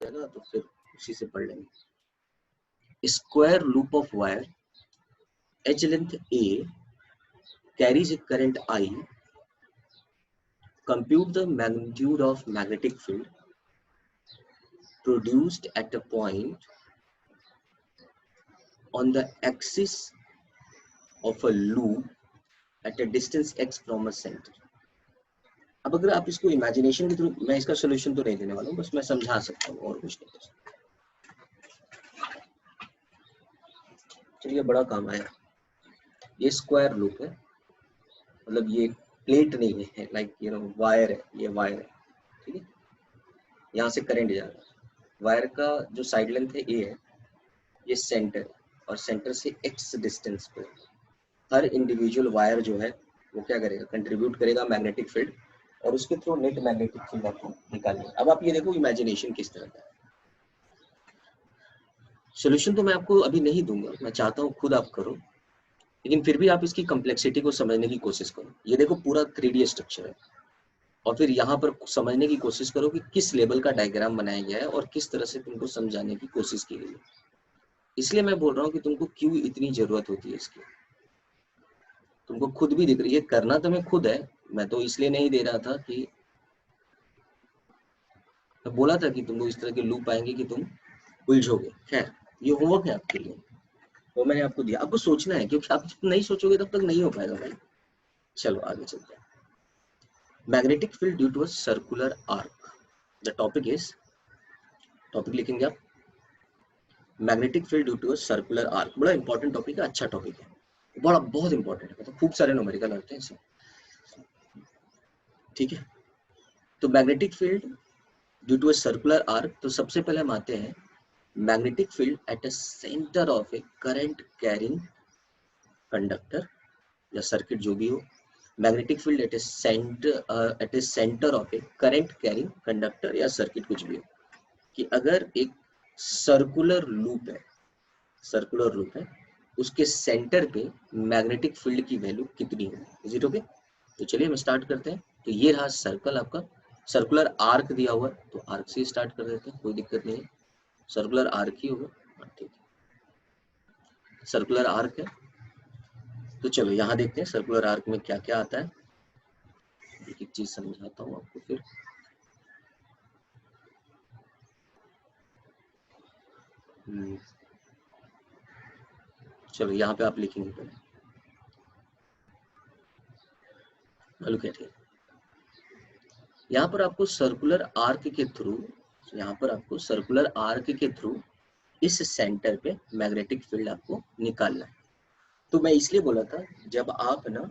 जाएगा तो फिर उसी से पढ़ लेंगे। Square loop of wire as length A carries a current I. Compute the magnitude of magnetic field produced at a point on the axis of a loop at a distance x from a center. अब अगर आप इसको imagination के through, मैं इसका solution तो नहीं देने वाला हूँ, बस मैं समझा सकता हूँ और कुछ नहीं। चलिए बड़ा काम आया। ये स्क्वायर लूप है, मतलब ये प्लेट नहीं है, लाइक यू नो वायर है, ये वायर है, ठीक है। यहाँ से करंट जा रहा है, वायर का जो साइड लेंथ है ए है, ये सेंटर है, और सेंटर से एक्स डिस्टेंस पे हर इंडिविजुअल वायर जो है वो क्या करेगा, कंट्रीब्यूट करेगा मैग्नेटिक फील्ड, और उसके थ्रू नेट मैग्नेटिक फील्ड आपको निकालनी है। अब आप ये देखो इमेजिनेशन किस तरह का है। सोल्यूशन तो मैं आपको अभी नहीं दूंगा, मैं चाहता हूँ खुद आप करो, लेकिन फिर भी आप इसकी कम्प्लेक्सिटी को समझने की कोशिश करो। ये देखो पूरा 3D स्ट्रक्चर है, और फिर यहाँ पर समझने की कोशिश करो कि किस लेवल का डायग्राम बनाया गया है और किस तरह से तुमको समझाने की कोशिश की गई है। इसलिए मैं बोल रहा हूँ कि तुमको क्यों इतनी जरूरत होती है इसकी, तुमको खुद भी दिख रही है, करना तुम्हें खुद है। मैं तो इसलिए नहीं दे रहा था कि, मैं बोला था कि तुमको इस तरह के लूप आएंगे कि तुम उलझोगे। खैर ये होमवर्क है आपके लिए, वो मैंने आपको दिया, आपको सोचना है, क्योंकि आप जब नहीं सोचोगे तब तक नहीं हो पाएगा भाई। चलो आगे चलते हैं। Magnetic field due to a circular arc. The topic is, topic लिखेंगे आप, magnetic field due to a circular arc. बड़ा इंपॉर्टेंट टॉपिक है, अच्छा टॉपिक है, बड़ा बहुत इंपॉर्टेंट है, मतलब खूब सारे न्यूमेरिकल आते हैं इसमें, ठीक है। तो magnetic field due to a circular arc, तो सबसे पहले हम आते हैं magnetic field at a centre of a current carrying conductor या सर्किट जो भी हो। Magnetic field at a centre of a current carrying conductor या सर्किट कुछ भी हो, कि अगर एक सर्कुलर लूप है, सर्कुलर लूप है, उसके सेंटर पे मैग्नेटिक फील्ड की वैल्यू कितनी होगी। Is it okay? तो चलिए हम स्टार्ट करते हैं। तो ये रहा सर्कल, आपका सर्कुलर आर्क दिया हुआ है, तो आर्क से स्टार्ट कर देते हैं, कोई दिक्कत नहीं है, सर्कुलर आर्क ही होगा, ठीक है, सर्कुलर आर्क है। तो चलो यहाँ देखते हैं सर्कुलर आर्क में क्या क्या आता है, एक एक चीज समझाता हूँ आपको फिर। चलो यहाँ पे आप लिखेंगे पहले, हेलो क्या है, यहाँ पर आपको सर्कुलर आर्क के थ्रू, यहाँ पर आपको सर्कुलर आर्क के थ्रू इस सेंटर पे मैग्नेटिक फील्ड आपको निकालना है। तो मैं इसलिए बोला था, जब आप ना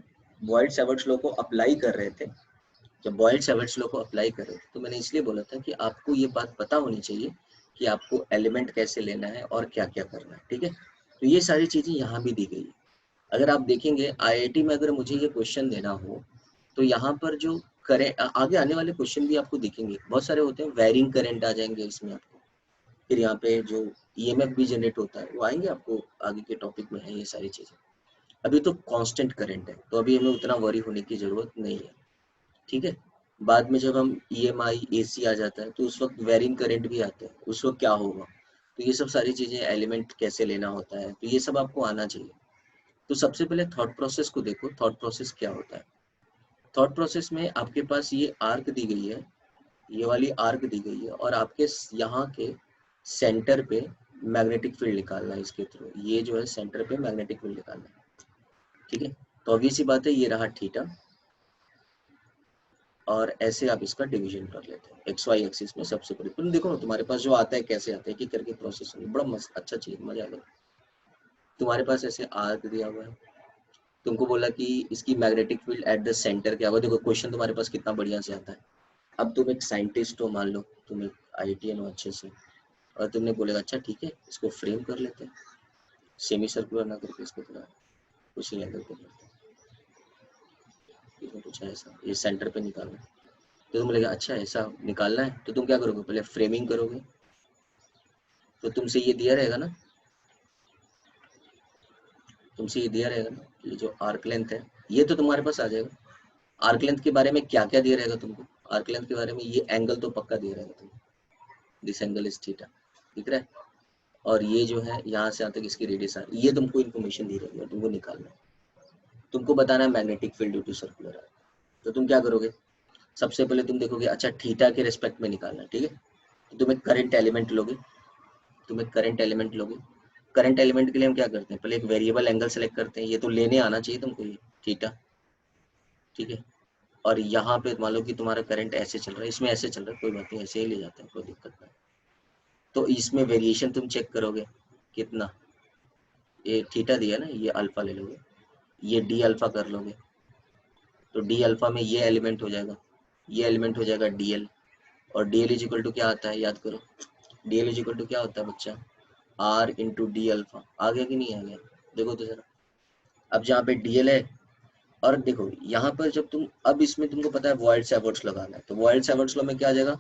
बॉयल्ट-सैवर्ट लॉ को अप्लाई कर रहे थे, जब बॉयल्ट-सैवर्ट लॉ को अप्लाई कर रहे थे, तो मैंने इसलिए बोला था कि आपको ये बात पता होनी चाहिए कि आपको एलिमेंट कैसे लेना है और क्या क्या करना है, ठीक है। तो ये सारी चीजें यहाँ भी दी गई है। अगर आप देखेंगे IIT में अगर मुझे ये क्वेश्चन देना हो, तो यहाँ पर जो आगे आने वाले क्वेश्चन भी आपको दिखेंगे, बहुत सारे होते हैं, वायरिंग करंट आ जाएंगे इसमें आपको, फिर यहाँ पे जो EMF भी जनरेट होता है वो आएंगे आपको, आगे के टॉपिक में है ये सारी चीजें। अभी तो कांस्टेंट करंट है, तो अभी हमें उतना वरी होने की जरूरत नहीं है, ठीक है। बाद में जब हम EMI AC आ जाता है, तो उस वक्त वेरिंग करंट भी आते हैं, उस वक्त क्या होगा, तो ये सब सारी चीजें, एलिमेंट कैसे लेना होता है, तो ये सब आपको आना चाहिए। तो सबसे पहले थॉट प्रोसेस को देखो, थॉट प्रोसेस क्या होता है। थॉट प्रोसेस में आपके पास ये आर्क दी गई है, ये वाली आर्क दी गई है, और आपके यहाँ के सेंटर पे मैग्नेटिक फील्ड निकालना है इसके थ्रू, ये जो है सेंटर पे मैग्नेटिक फील्ड निकालना है, ठीक है। तो ऑब्वियस सी बात है, ये रहा थीटा, और ऐसे आप इसका डिवीजन कर लेते हैं XY एक्सिस में सबसे बड़ी। तुम देखो ना तुम्हारे पास जो आता है कैसे आता है, कि करके प्रोसेस बड़ा मस्त अच्छा चीज, मजा आ गया। तुम्हारे पास ऐसे आर्क दिया हुआ है, तुमको बोला कि इसकी magnetic field at the centre क्या होगा। देखो क्वेश्चन तुम्हारे पास कितना बढ़िया से आता है। अब तुम एक साइंटिस्ट हो, मान लो तुम एक IITian हो अच्छे से, और तुमने बोलेगा अच्छा ठीक है इसको फ्रेम कर लेते हैं, सेमी सर्कुलर ना करके इसको थोड़ा उसी एंगल पे करते हैं, इसमें कुछ ऐसा ये सेंटर पे निकालना है। तो तुम बोलेगा अच्छा ऐसा निकालना है, तो तुम क्या करोगे, पहले फ्रेमिंग करोगे। तो तुमसे ये दिया रहेगा ना, तुमसे ये दिया रहेगा ना, ये जो आर्क लेंथ है, ये तो तुम्हारे पास आ जाएगा। आर्क लेंथ के बारे में क्या क्या दिया रहेगा तुमको, आर्क लेंथ के बारे में ये एंगल तो पक्का दिया रहेगा तुमको, दिस एंगल इज थीटा, दिख रहा है। और ये जो है यहाँ से यहाँ तक इसकी रेडियस, ये तुमको इन्फॉर्मेशन दी रही है, तुमको निकालना है, तुमको बताना है magnetic field due to circular arc. तो तुम क्या करोगे, सबसे पहले तुम देखोगे अच्छा थीटा के रिस्पेक्ट में निकालना है, ठीक है। तो तुम एक करंट एलिमेंट लोगे, करंट एलिमेंट के लिए हम क्या करते हैं, पहले एक वेरिएबल एंगल सेलेक्ट करते हैं, ये तो लेने आना चाहिए तुमको, ये थीटा, ठीक है। और यहाँ पे मान लो कि तुम्हारा करंट ऐसे चल रहा है, इसमें ऐसे चल रहा है, कोई बात नहीं, ऐसे ही ले जाते हैं, कोई दिक्कत नहीं। तो इसमें वेरिएशन तुम चेक करोगे कितना, ये थीटा दिया ना, ये अल्फा ले लोगे, ये डी अल्फा कर लोगे, तो डी अल्फा में ये एलिमेंट हो जाएगा, ये एलिमेंट हो जाएगा डीएल, और डीएल इज इक्वल टू क्या आता है, याद करो, डीएल इज इक्वल टू क्या होता है बच्चा, आर इंटू डी अल्फा। आ गया कि नहीं आ गया, देखो तो जरा। अब जहाँ पे डीएल है, और देखो यहाँ पर जब तुम, अब इसमें तुमको पता है वॉइड सेवर्ट्स लगाना है, तो वॉइड सेवर्ट्स लॉ में क्या आ जाएगा,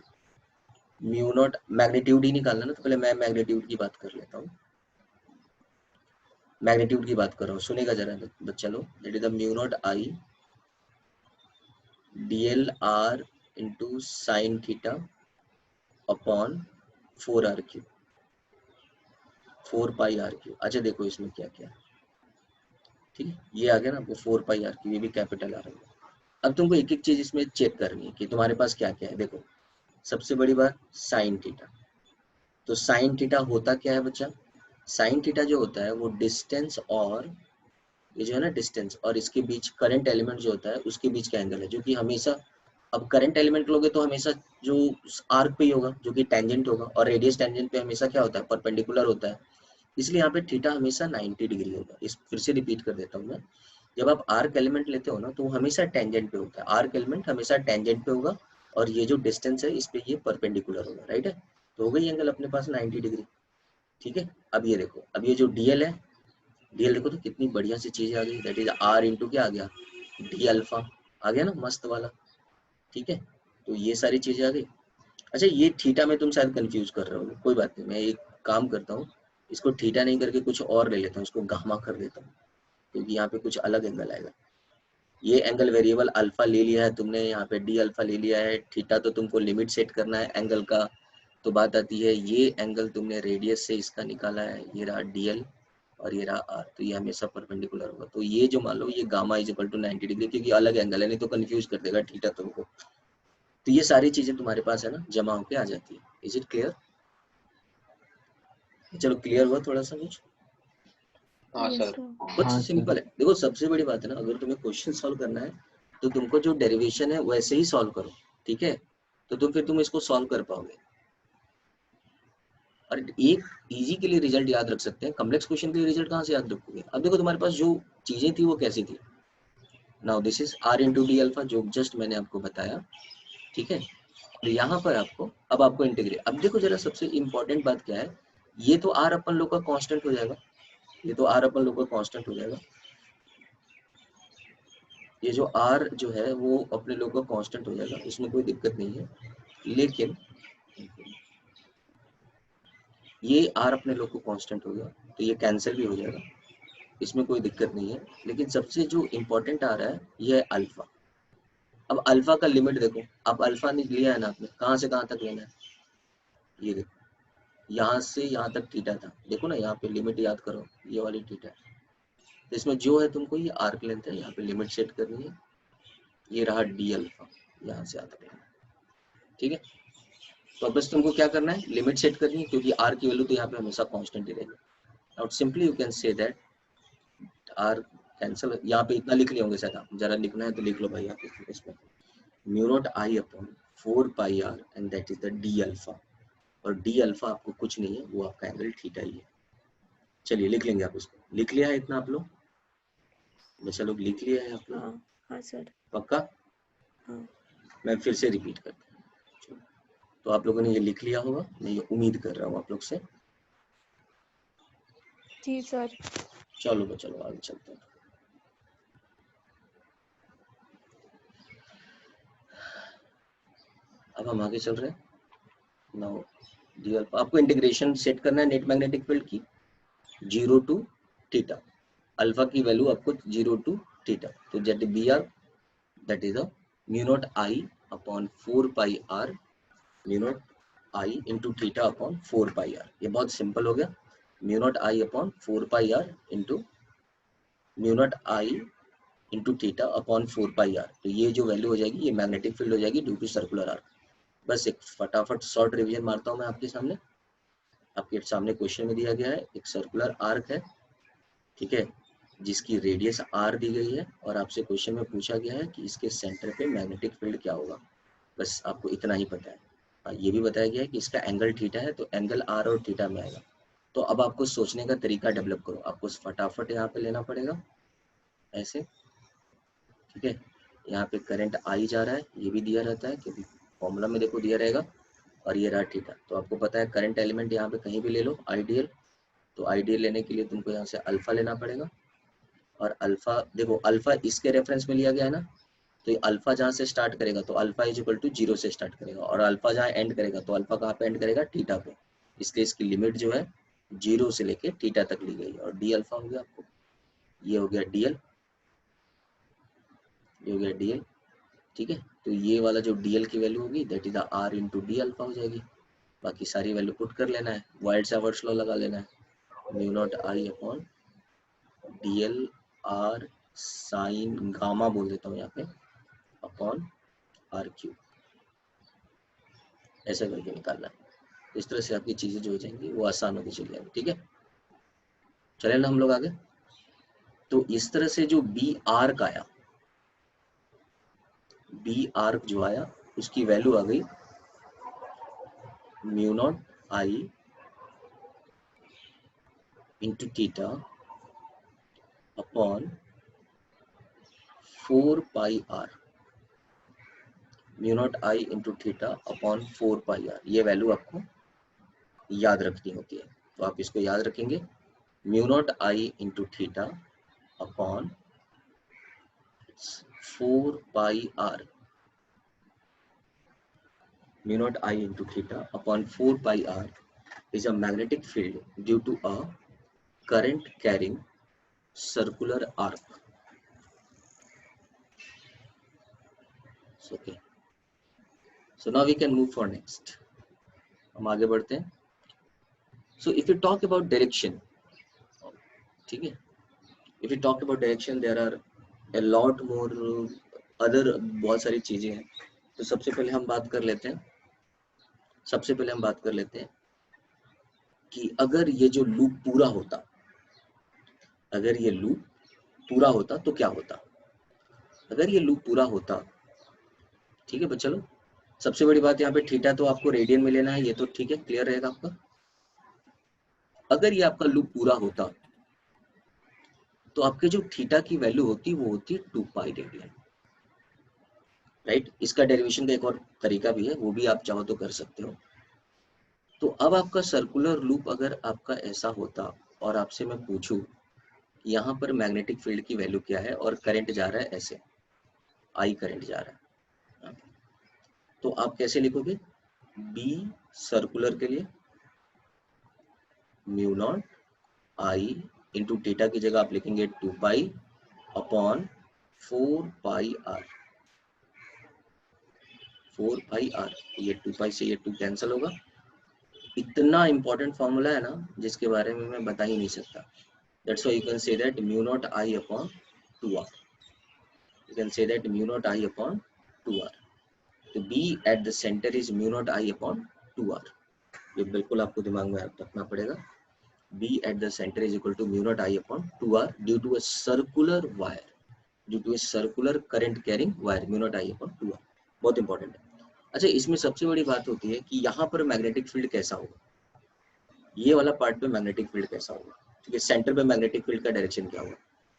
म्यू नॉट, मैग्नीट्यूड ही निकालना ना, तो पहले मैं मैग्नीट्यूड की बात कर लेता हूँ, मैग्नीट्यूड की बात कर रहा हूँ, सुनेगा जरा बच्चा लोग, that is the mu naught I dl r into sine theta upon 4r cube, 4 pi r cube. अच्छा देखो इसमें क्या क्या है, ठीक है, ये आ गया ना आपको 4 पाई आर क्यूब, ये भी कैपिटल आ रहा है। अब तुमको एक एक चीज इसमें चेक करनी है कि तुम्हारे पास क्या क्या है। देखो सबसे बड़ी बात साइन थीटा, तो साइन थीटा होता क्या है बच्चा, साइन थीटा जो होता है वो डिस्टेंस और ये जो है ना डिस्टेंस और इसके बीच करंट एलिमेंट जो होता है उसके बीच का एंगल है, जो कि हमेशा, अब करंट एलिमेंट लोगे तो हमेशा जो आर्क पे ही होगा, जो कि टेंजेंट होगा, और रेडियस टेंजेंट पे हमेशा क्या होता है, परपेंडिकुलर होता है, इसलिए यहाँ पे थीटा हमेशा 90 डिग्री होगा। इस फिर से रिपीट कर देता हूँ मैं, जब आप आर्क एलिमेंट लेते हो ना तो हमेशा टेंजेंट पे होता है, आर्क एलिमेंट हमेशा टेंजेंट पे होगा, और ये जो डिस्टेंस है इस पे ये परपेंडिकुलर होगा, राइट है। तो हो गई एंगल अपने पास 90 डिग्री, ठीक है। अब ये देखो, अब ये जो डीएल है, डीएल देखो तो कितनी बढ़िया सी चीज आ गई, दैट इज आर इंटू क्या आ गया, डी अल्फा आ गया ना, मस्त वाला, ठीक है। तो ये सारी चीजें आ गई। अच्छा ये थीटा में तुम शायद कंफ्यूज कर रहे हो, कोई बात नहीं, मैं एक काम करता हूँ, इसको थीटा नहीं करके कुछ और ले लेता हूँ, इसको गामा कर देता हूँ, क्योंकि यहाँ पे कुछ अलग एंगल आएगा। ये एंगल वेरिएबल अल्फा ले लिया है तुमने, यहाँ पे डी अल्फा ले लिया है, थीटा तो तुमको लिमिट सेट करना है एंगल का। तो बात आती है ये एंगल तुमने रेडियस से इसका निकाला है, ये रहा डीएल और ये रहा आर, तो ये हमेशा परपेंडिकुलर होगा। तो ये जो मान लो ये gamma is equal to 90 degree, क्योंकि अलग एंगल है, नहीं तो कंफ्यूज कर देगा थीटा तुमको। तो ये सारी चीजें तुम्हारे पास है ना, जमा होके आ जाती है। इज इट क्लियर, चलो क्लियर हुआ थोड़ा सा कुछ। हाँ Yes, सर। sir. बहुत सिंपल है, देखो सबसे बड़ी बात है ना, अगर तुम्हें क्वेश्चन सॉल्व करना है तो तुमको जो डेरिवेशन है वैसे ही सॉल्व करो, ठीक है। तो तुम इसको सॉल्व कर पाओगे, और एक इजी के लिए रिजल्ट याद रख सकते हैं, कॉम्प्लेक्स क्वेश्चन के लिए रिजल्ट कहाँ से याद रखोगे। अब देखो तुम्हारे पास जो चीजें थी वो कैसी थी, now this is r into d alpha, जो जस्ट मैंने आपको बताया, ठीक है। और यहाँ पर आपको, अब आपको इंटीग्रेट, अब देखो जरा सबसे इंपॉर्टेंट बात क्या है, ये तो आर अपन लोग का कांस्टेंट हो जाएगा, ये तो आर अपन लोग का कांस्टेंट हो जाएगा, ये जो आर जो है वो अपने लोग का कांस्टेंट हो जाएगा, इसमें कोई दिक्कत नहीं है। लेकिन ये आर अपने लोग को कांस्टेंट हो गया तो ये कैंसिल भी हो जाएगा, इसमें कोई दिक्कत नहीं है। लेकिन सबसे जो इम्पोर्टेंट आ रहा है ये है अल्फा। अब अल्फा का लिमिट देखो, अब अल्फा ने लिया है ना आपने, कहाँ से कहाँ तक लेना है, ये देखो यहाँ से यहाँ तक थीटा था, देखो ना यहाँ पे लिमिट याद करो, ये वाली थीटा है। तो इसमें जो है तुमको ये आर्क लेंथ है, यहाँ पे लिमिट सेट करनी है, ये रहा डी अल्फा, यहाँ से आता है, ठीक है। तो अब बस तुमको क्या करना है, लिमिट सेट करनी है, क्योंकि आर की वैल्यू तो यहाँ पे हमेशा कांस्टेंट ही रहेगी। और simply you can say that r cancel, यहाँ पे इतना लिख लिए होंगे शायद, आप जरा लिखना है तो लिख लो भाई आप इसमें, mu naught I upon 4 pi r and that is the d alpha, और डी अल्फा आपको कुछ नहीं है, वो आपका एंगल थीटा ही है। चलिए लिख लेंगे आप इसको, लिख लिया है इतना आप लोग, बच्चा लोग लिख लिया है आप लोग, हाँ हाँ सर। पक्का। हाँ मैं फिर से रिपीट करता हूँ, तो आप लोगों ने ये लिख लिया होगा, मैं ये उम्मीद कर रहा हूँ आप लोग से। जी सर। चलो चलो आगे चलते हैं। अब हम आगे चल रहे हैं। नाउ डी अल्फा, आपको इंटीग्रेशन सेट करना है नेट मैग्नेटिक फील्ड की 0 टू थीटा, अल्फा की वैल्यू आपको 0 टू थीटा, तो जेट B r that is a mu naught I upon 4 pi r, mu naught I into theta upon 4 pi r. ये बहुत सिंपल हो गया, mu naught I upon 4 pi r into mu naught I into theta upon 4 pi r. तो ये जो value हो जाएगी ये मैग्नेटिक फील्ड हो जाएगी ड्यू टू सर्कुलर आर्क। बस एक फटाफट शॉर्ट रिवीजन मारता हूँ मैं आपके सामने। आपके सामने क्वेश्चन में दिया गया है एक सर्कुलर आर्क है, ठीक है, जिसकी रेडियस आर दी गई है और आपसे क्वेश्चन में पूछा गया है कि इसके सेंटर पे मैग्नेटिक फील्ड क्या होगा। बस आपको इतना ही पता है। ये भी बताया गया है कि इसका एंगल थीटा है, तो एंगल आर और थीटा में आएगा। तो अब आपको सोचने का तरीका डेवलप करो, आपको फटाफट यहाँ पे लेना पड़ेगा ऐसे, ठीक है। यहाँ पे करंट आई जा रहा है, ये भी दिया रहता है क्योंकि फॉर्मूला में देखो दिया रहेगा, और ये रहा थीटा। तो आपको पता है करंट एलिमेंट यहाँ पे कहीं भी ले लो आइडियल, तो आइडियल लेने के लिए तुमको यहाँ से अल्फा लेना पड़ेगा। और अल्फा देखो, अल्फा इसके रेफरेंस में लिया गया है ना, तो ये अल्फा जहाँ से स्टार्ट करेगा तो अल्फा इज इक्वल टू 0 से स्टार्ट करेगा, और अल्फा जहाँ एंड करेगा तो अल्फा कहाँ पे एंड करेगा, थीटा पे। इसलिए इसकी लिमिट जो है 0 से लेके थीटा तक ली गई है। और डी अल्फा हो गया आपको, ये हो गया डीएल, ये हो गया डीएल, ठीक है। तो ये वाला जो डीएल की वैल्यू होगी that is r into d alpha हो जाएगी। बाकी सारी वैल्यू पुट कर लेना है, वाइल्ड सावर्ट्स लॉ लगा लेना है, mu naught I upon D L R sine gamma बोल देता हूँ यहाँ पे अपॉन आर क्यू, ऐसा करके निकालना है। इस तरह से आपकी चीजें जो हो जाएंगी वो आसान होती चली जाएंगी, ठीक है। चले ना हम लोग आगे। तो इस तरह से जो बी आर्क आया, बी आर्क जो आया उसकी वैल्यू आ गई mu naught I into theta upon 4 pi r, mu naught I into theta upon 4 pi r. ये वैल्यू आपको याद रखनी होती है, तो आप इसको याद रखेंगे, mu naught I into theta upon 4 pi r, mu naught I into theta upon 4 pi r is a magnetic field due to a current carrying circular arc. Okay. So now we can move for next. हम आगे बढ़ते हैं. So if you talk about direction, ठीक है, if you talk about direction there are a lot more other बहुत सारी चीजें हैं. तो सबसे पहले हम बात कर लेते हैं कि अगर ये जो लूप पूरा होता, अगर ये लूप पूरा होता तो क्या होता। अगर ये लूप पूरा होता, ठीक है बच्चा लोग, सबसे बड़ी बात यहाँ पे थीटा तो आपको रेडियन में लेना है, ये तो ठीक है, क्लियर रहेगा आपका। अगर ये आपका लूप पूरा होता तो आपके जो थीटा की वैल्यू होती वो होती 2 पाई रेडियन, राइट। इसका डेरिवेशन का एक और तरीका भी है, वो भी आप चाहो तो कर सकते हो। तो अब आपका सर्कुलर लूप अगर आपका ऐसा होता और आपसे मैं पूछूं यहाँ पर मैग्नेटिक फील्ड की वैल्यू क्या है और करंट जा रहा है ऐसे, आई करंट जा रहा है, तो आप कैसे लिखोगे, बी सर्कुलर के लिए mu naught I into theta की जगह आप लिखेंगे 2 pi upon 4 pi r, 4 pi r. ये 2 पाई से ये 2 कैंसिल होगा। इतना इंपॉर्टेंट फॉर्मूला है ना जिसके बारे में मैं बता ही नहीं सकता। That's why you can say that mu naught I upon 2r. You can say that mu naught I upon 2r. तो B at the center is mu naught I upon 2r. ये बिल्कुल आपको दिमाग में रखना पड़ेगा। B at the center is equal to mu naught I upon 2r due to a circular wire, due to a circular current carrying wire, mu naught I upon 2r. बहुत important है। अच्छा, इसमें सबसे बड़ी बात होती है कि यहाँ पर मैग्नेटिक फील्ड कैसा होगा, ये वाला पार्ट पे मैग्नेटिक फील्ड कैसा होगा, ठीक है। सेंटर पे मैग्नेटिक फील्ड का डायरेक्शन क्या होगा,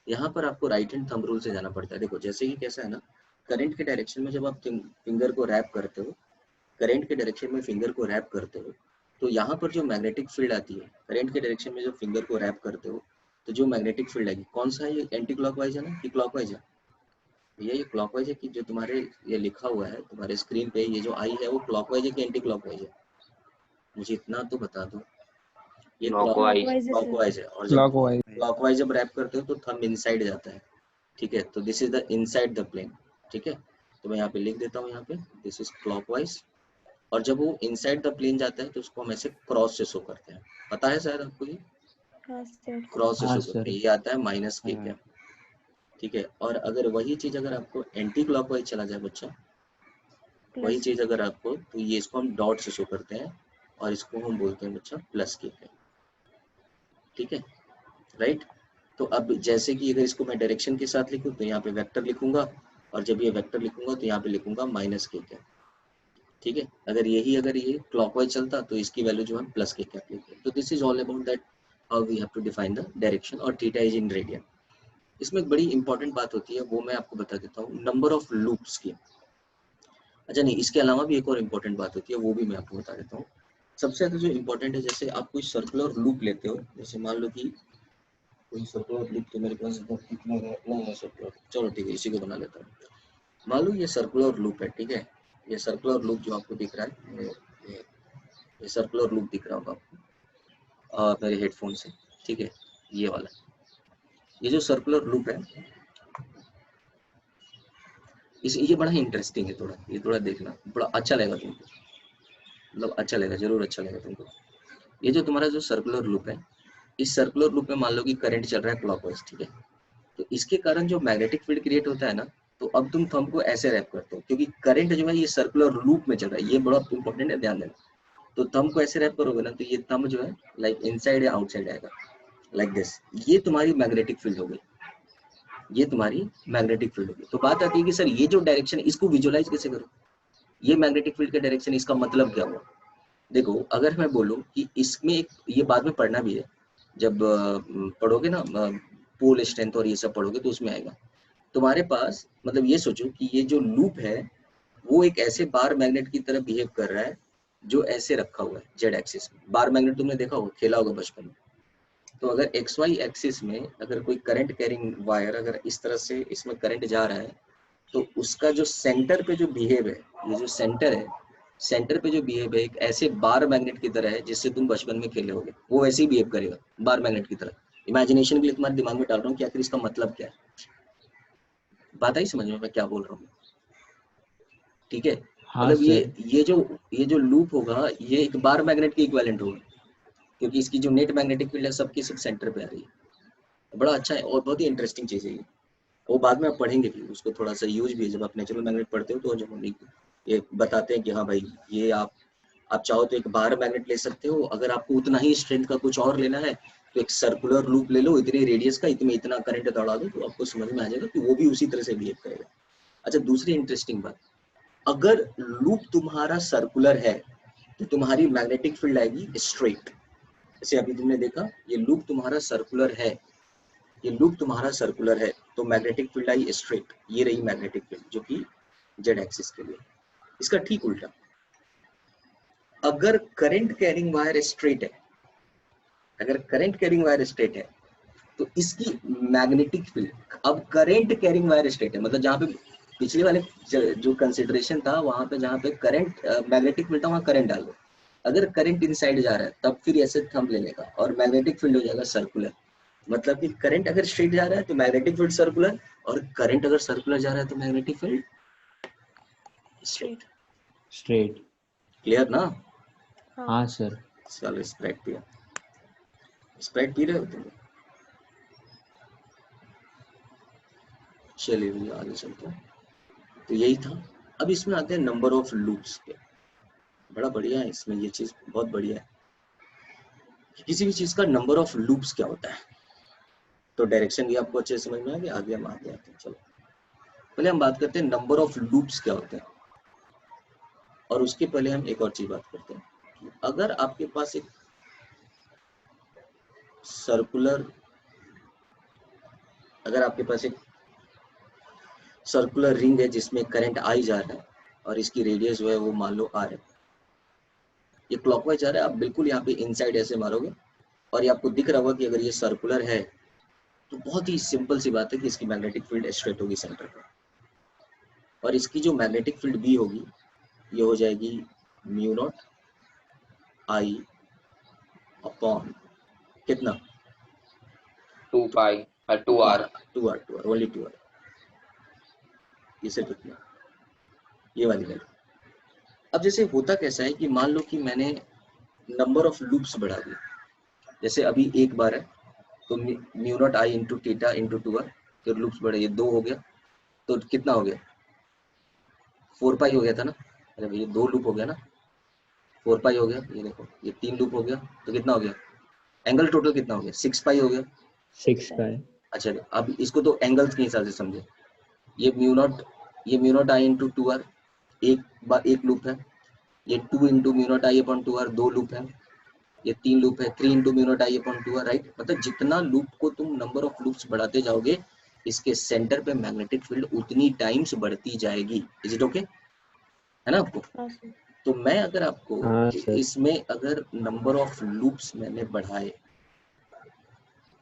यहाँ पर आपको राइट हैंड थंब रूल से जाना पड़ता है। देखो जैसे ही कैसा है ना, करंट के डायरेक्शन में जब आप फिंगर को रैप करते हो, करंट के डायरेक्शन में फिंगर को रैप करते हो, तो यहाँ पर जो मैग्नेटिक फील्ड आती है, करंट के डायरेक्शन में जो फिंगर को रैप करते हो, तो जो मैग्नेटिक फील्ड आएगी, कौन सा है ये, एंटी क्लॉकवाइज है ना कि क्लॉकवाइज है, ये क्लॉकवाइज है कि जो तुम्हारे ये लिखा हुआ है तुम्हारे स्क्रीन पे, ये जो आई है वो क्लॉकवाइज है कि एंटी क्लॉकवाइज है, मुझे इतना तो बता दो। ये क्लॉकवाइज है, और जब क्लॉकवाइज जब रैप करते हो तो थंब इनसाइड जाता है, ठीक है। तो this is the inside the plane, ठीक है। तो मैं यहाँ पे लिख देता हूँ, यहाँ पे दिस इज क्लॉकवाइज और जब वो इनसाइड द प्लेन जाता है तो उसको हम ऐसे क्रॉस से शो करते हैं। पता है शायद आपको ये हाँ सर। क्रॉस से हाँ शो करते सर। हैं, ये आता है माइनस के हाँ। कैप। ठीक है, और अगर वही चीज अगर आपको एंटी क्लॉकवाइज चला जाए बच्चा, वही प्लस चीज अगर आपको, तो ये इसको हम डॉट से शो करते हैं और इसको हम बोलते हैं बच्चा प्लस के कैप। ठीक है, राइट। तो अब जैसे कि अगर इसको मैं डायरेक्शन के साथ लिखूं तो यहाँ पे वेक्टर लिखूंगा, और जब ये वेक्टर लिखूंगा तो यहाँ पे लिखूंगा माइनस के कैप। ठीक है, अगर ये क्लॉकवाइज चलता तो इसकी वैल्यू जो है प्लस के कैप लिखते हैं। तो this is all about that how we have to define the direction, और थीटा इज इन रेडियन। इसमें एक बड़ी इंपॉर्टेंट बात होती है, वो मैं आपको बता देता हूँ, नंबर ऑफ लूप्स की। अच्छा नहीं, इसके अलावा भी एक और इम्पोर्टेंट बात होती है, वो भी मैं आपको बता देता हूँ। सबसे ज्यादा जो इम्पोर्टेंट है, जैसे आप कोई सर्कुलर लूप लेते हो, जैसे मान लो कि कोई सर्कुलर लूप, तो मेरे पास कितना है सर्कुलर, चलो ठीक है इसी को बना लेता हूँ। मान लो ये सर्कुलर लूप है, ठीक है, ये सर्कुलर लूप जो आपको दिख रहा है, ये सर्कुलर लूप दिख रहा होगा आपको मेरे हेडफोन से। ठीक है, ये वाला, ये जो सर्कुलर लूप है, ये बड़ा ही इंटरेस्टिंग है, ये थोड़ा देखना, बड़ा अच्छा लगेगा तुमको, मतलब अच्छा लगेगा, जरूर अच्छा लगेगा तुमको। ये जो तुम्हारा जो सर्कुलर लूप है, इस सर्कुलर लूप में मान लो कि करंट चल रहा है क्लॉकवाइज, ठीक है, तो इसके कारण जो मैग्नेटिक फील्ड क्रिएट होता है ना, तो अब तुम थंब को ऐसे रैप करते हो, क्योंकि करंट जो है ये सर्कुलर लूप में चल रहा है, ये बड़ा इंपॉर्टेंट है, ध्यान देना। तो थंब को ऐसे रैप करोगे ना, तो ये थंब जो है लाइक इनसाइड या आउटसाइड आएगा, लाइक दिस। ये तुम्हारी मैग्नेटिक फील्ड हो गई, ये तुम्हारी मैग्नेटिक फील्ड होगी। तो बात आती है कि सर ये जो डायरेक्शन, इसको विजुअलाइज कैसे करो, ये मैग्नेटिक फील्ड का डायरेक्शन, इसका मतलब क्या हुआ। देखो, अगर मैं बोलूं कि इसमें एक, ये बाद में पढ़ना भी है, जब पढ़ोगे ना पोल स्ट्रेंथ और ये सब पढ़ोगे तो उसमें आएगा। तुम्हारे पास मतलब ये सोचो कि ये जो लूप है वो एक ऐसे बार मैग्नेट की तरह बिहेव कर रहा है, जो ऐसे रखा हुआ है जेड एक्सिस में। बार मैग्नेट तुमने देखा होगा, खेला होगा बचपन में। तो अगर एक्स वाई एक्सिस में अगर कोई करंट कैरिंग वायर अगर इस तरह से इसमें करंट जा रहा है, तो उसका जो सेंटर पे जो बिहेव है, ये जो सेंटर है, सेंटर पे जो बिहेव है एक ऐसे बार मैग्नेट की तरह है, जिससे तुम बचपन में खेले होगे, वो वैसे ही बिहेव करेगा बार मैग्नेट की तरह। इमेजिनेशन के लिए तुम्हारे दिमाग में डाल रहा हूँ कि आखिर इसका मतलब क्या है। बात आई समझ में मैं क्या बोल रहा हूँ, ठीक है। हाँ मतलब सर। ये जो लूप होगा, ये एक बार मैग्नेट के इक्विवेलेंट होगा, क्योंकि इसकी जो नेट मैग्नेटिक फील्ड है सबकी सब सेंटर पे आ रही है। बड़ा अच्छा है और बहुत ही इंटरेस्टिंग चीज है ये। वो बाद में आप पढ़ेंगे भी उसको, थोड़ा सा यूज भी है, जब आप नेचुरल मैग्नेट पढ़ते हो तो जब हम ये बताते हैं कि हाँ भाई, ये आप चाहो तो एक बार मैग्नेट ले सकते हो, अगर आपको उतना ही स्ट्रेंथ का कुछ और लेना है तो एक सर्कुलर लूप ले लो, इतने रेडियस का, इतने इतना करंट दौड़ा दो, तो आपको समझ में आ जाएगा कि वो भी उसी तरह से बिहेव करेगा। अच्छा, दूसरी इंटरेस्टिंग बात, अगर लूप तुम्हारा सर्कुलर है तो तुम्हारी मैग्नेटिक फील्ड आएगी स्ट्रेट। जैसे अभी तुमने देखा, ये लूप तुम्हारा सर्कुलर है, ये लूप तुम्हारा सर्कुलर है, तो मैग्नेटिक फील्ड आई स्ट्रेट, ये रही मैग्नेटिक फील्ड जो कि जेड एक्सिस के लिए। इसका ठीक उल्टा, अगर करंट कैरिंग वायर स्ट्रेट है, अगर करंट कैरिंग वायर स्ट्रेट है, तो इसकी मैग्नेटिक फील्ड, अब करंट कैरिंग वायर स्ट्रेट है, मतलब जहां पे पिछले वाले जो कंसिडरेशन था, वहां पे जहां पे करंट मैग्नेटिक फील्ड था वहां करंट डाल दो। अगर करंट इनसाइड जा रहा है तब फिर ऐसे थंब लेने का, और मैग्नेटिक फील्ड हो जाएगा सर्कुलर। मतलब कि करंट अगर स्ट्रेट जा रहा है तो मैग्नेटिक फील्ड सर्कुलर, और करंट अगर सर्कुलर जा रहा है तो magnetic field straight. Straight. Clear ना। हाँ हाँ सर। चलो स्प्राइट पिया, स्प्राइट पी रहे हो तुम। चलिए भैया आगे चलते हैं। तो यही था। अब इसमें आते हैं नंबर ऑफ लूप्स पे। बड़ा बढ़िया है इसमें, ये चीज बहुत बढ़िया है, किसी भी चीज का नंबर ऑफ लूप्स क्या होता है। तो डायरेक्शन भी आपको अच्छे से समझ में आ गया, आगे हम आते हैं। चलो पहले हम बात करते हैं नंबर ऑफ लूप्स क्या होते हैं, और उसके पहले हम एक और चीज बात करते हैं कि अगर आपके पास एक सर्कुलर, अगर आपके पास एक सर्कुलर रिंग है जिसमें करंट आई जा रहा है, और इसकी रेडियस जो है वो मान लो आर है, ये क्लॉकवाइज जा रहा है, आप बिल्कुल यहाँ पे इनसाइड ऐसे मारोगे, और ये आपको दिख रहा होगा कि अगर ये सर्कुलर है तो बहुत ही सिंपल सी बात है कि इसकी मैग्नेटिक फील्ड स्ट्रेट होगी सेंटर पर, और इसकी जो मैग्नेटिक फील्ड बी होगी ये हो जाएगी म्यू नॉट आई अपॉन कितना, 2 पाई और 2 r। 2r ओनली 2r, ये सिर्फ इतना, ये वाली वैल्यू। अब जैसे होता कैसा है कि मान लो कि मैंने नंबर ऑफ लूप्स बढ़ा दिए, जैसे अभी एक बार है तो mu naught I into theta into 2r, तो लूप्स बढ़े, ये 2 हो गया तो कितना हो गया 4 पाई हो गया था ना। अरे भैया 2 लूप हो गया ना, 4 पाई हो गया, ये देखो ये 3 लूप हो गया तो कितना हो गया, एंगल टोटल कितना हो गया 6 पाई हो गया। 6 6 पाई। पाई। अच्छा अब इसको तो एंगल्स के हिसाब से समझे, ये mu naught I into 2r एक बार एक लूप है, ये 2 into mu naught I upon 2r 2 loop है, ये 3 लूप है 3 into mu naught I upon 2r, right. मतलब जितना लूप को तुम नंबर ऑफ लूप्स बढ़ाते जाओगे इसके सेंटर पे मैग्नेटिक फील्ड उतनी टाइम्स बढ़ती जाएगी। इज इट ओके, है ना आपको। हाँ सर। तो मैं अगर आपको हाँ सर। इसमें अगर नंबर ऑफ लूप्स मैंने बढ़ाए,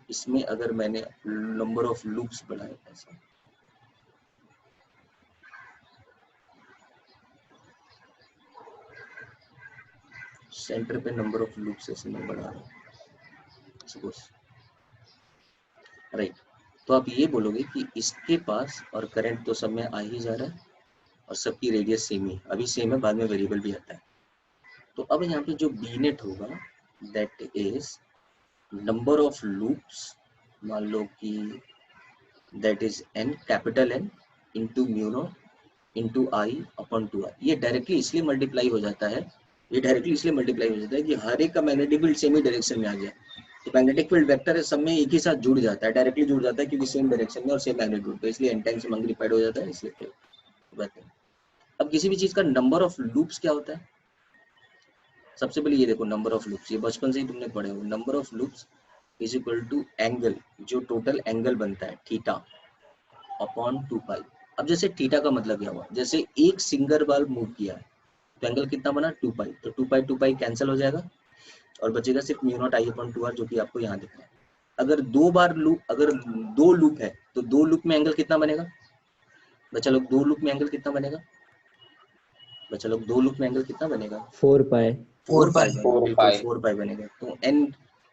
इसमें अगर मैंने नंबर ऑफ लूप्स बढ़ाए ऐसा, सेंटर पे नंबर ऑफ लूप्स ऐसे मैं बढ़ा रहा हूँ सपोज, राइट। तो आप ये बोलोगे कि इसके पास और करंट तो सब में आ ही जा रहा है और सबकी रेडियस सेम ही, अभी सेम है, बाद में वेरिएबल भी आता है। तो अब यहाँ पे जो बी नेट होगा that is number of loops, मान लो कि that is N capital N into mu naught into I upon 2r। ये डायरेक्टली इसलिए मल्टीप्लाई हो जाता है, ये डायरेक्टली इसलिए मल्टीप्लाई हो जाता है कि हर एक का मैग्नेटिक फील्ड सेम ही डायरेक्शन में आ गया, तो मैग्नेटिक फील्ड वेक्टर है सब में एक ही साथ जुड़ जाता है, डायरेक्टली जुड़ जाता है क्योंकि सेम डायरेक्शन में और सेम मैग्नीट्यूड, तो इसलिए एन टाइम्स मैग्नीफाइड हो जाता है, इसलिए बात है। अब किसी भी चीज का नंबर ऑफ लूप्स क्या होता है, सबसे पहले ये देखो नंबर ऑफ लूप्स, ये बचपन से ही तुमने पढ़े हो, number of loops is equal to angle, जो टोटल एंगल बनता है थीटा अपॉन 2 पाई। अब जैसे थीटा का मतलब क्या हुआ, जैसे एक सिंगल बार मूव किया है तो एंगल कितना बना 2 पाई, तो 2 पाई कैंसिल हो जाएगा और बचेगा सिर्फ mu naught I upon 2r जो कि आपको यहाँ दिख रहा है। अगर दो बार लूप, अगर 2 लूप है तो 2 लूप में एंगल कितना बनेगा बच्चा लोग, 2 लूप में एंगल कितना बनेगा बच्चा लोग, 2 लूप में एंगल कितना बनेगा 4 पाई। 4 पाई बनेगा, बिल्कुल 4 पाई बनेगा। तो n,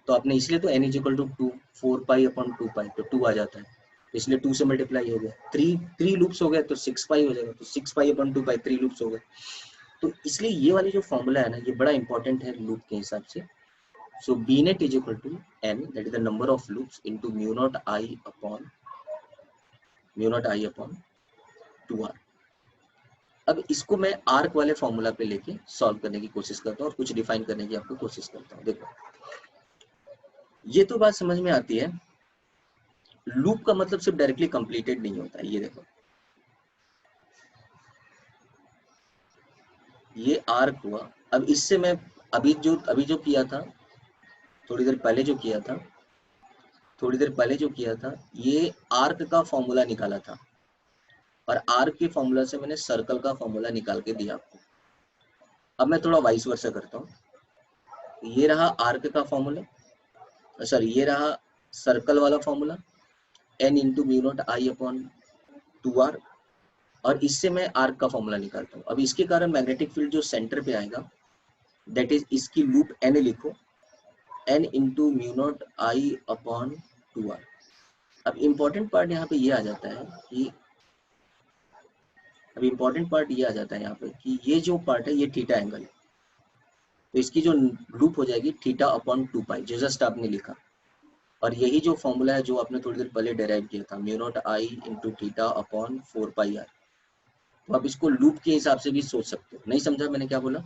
तो आपने इसलिए तो n is equal to 2 4 pi upon 2 pi, तो 2 आ जाता है, इसलिए 2 से मल्टीप्लाई हो गया, 3 लूप्स हो गए तो 6 पाई हो जाएगा, तो 6 पाई अपॉन 2 पाई 3 लूप्स हो गए। तो इसलिए ये वाली जो फॉर्मूला है ना ये बड़ा इंपॉर्टेंट है लूप के हिसाब से। So B net is equal to n, that is the number of loops into mu naught I upon 2r। अब इसको मैं आर्क वाले फॉर्मूला पे लेके सॉल्व करने की कोशिश करता हूँ और कुछ डिफाइन करने की आपको कोशिश करता हूँ। देखो ये तो बात समझ में आती है, लूप का मतलब सिर्फ डायरेक्टली कंप्लीटेड नहीं होता है। ये देखो ये आर्क हुआ, अब इससे मैं अभी जो किया था, थोड़ी देर पहले जो किया था ये आर्क का फॉर्मूला निकाला था और आर्क के फॉर्मूला से मैंने सर्कल का फॉर्मूला निकाल के दिया आपको। अब मैं थोड़ा वाइस वर्सा करता हूँ, ये रहा आर्क का फॉर्मूला, सॉरी ये रहा सर्कल वाला formula n into mu naught I upon 2r, और इससे मैं आर्क का फॉर्मूला निकालता हूँ। अब इसके कारण मैग्नेटिक फील्ड जो सेंटर पे आएगा दैट इज, इसकी लूप n लिखो, n into mu naught I upon 2r। अब इम्पोर्टेंट पार्ट यहाँ पे ये आ जाता है कि यहाँ पे कि ये जो पार्ट है ये थीटा एंगल है, तो इसकी जो लूप हो जाएगी थीटा अपॉन 2 पाई जो जस्ट आपने लिखा, और यही जो फॉर्मूला है जो आपने थोड़ी देर पहले डेराइव किया था mu naught I into theta upon 4 pi r. तो आप इसको लूप के हिसाब से भी सोच सकते हो। नहीं समझा मैंने क्या बोला?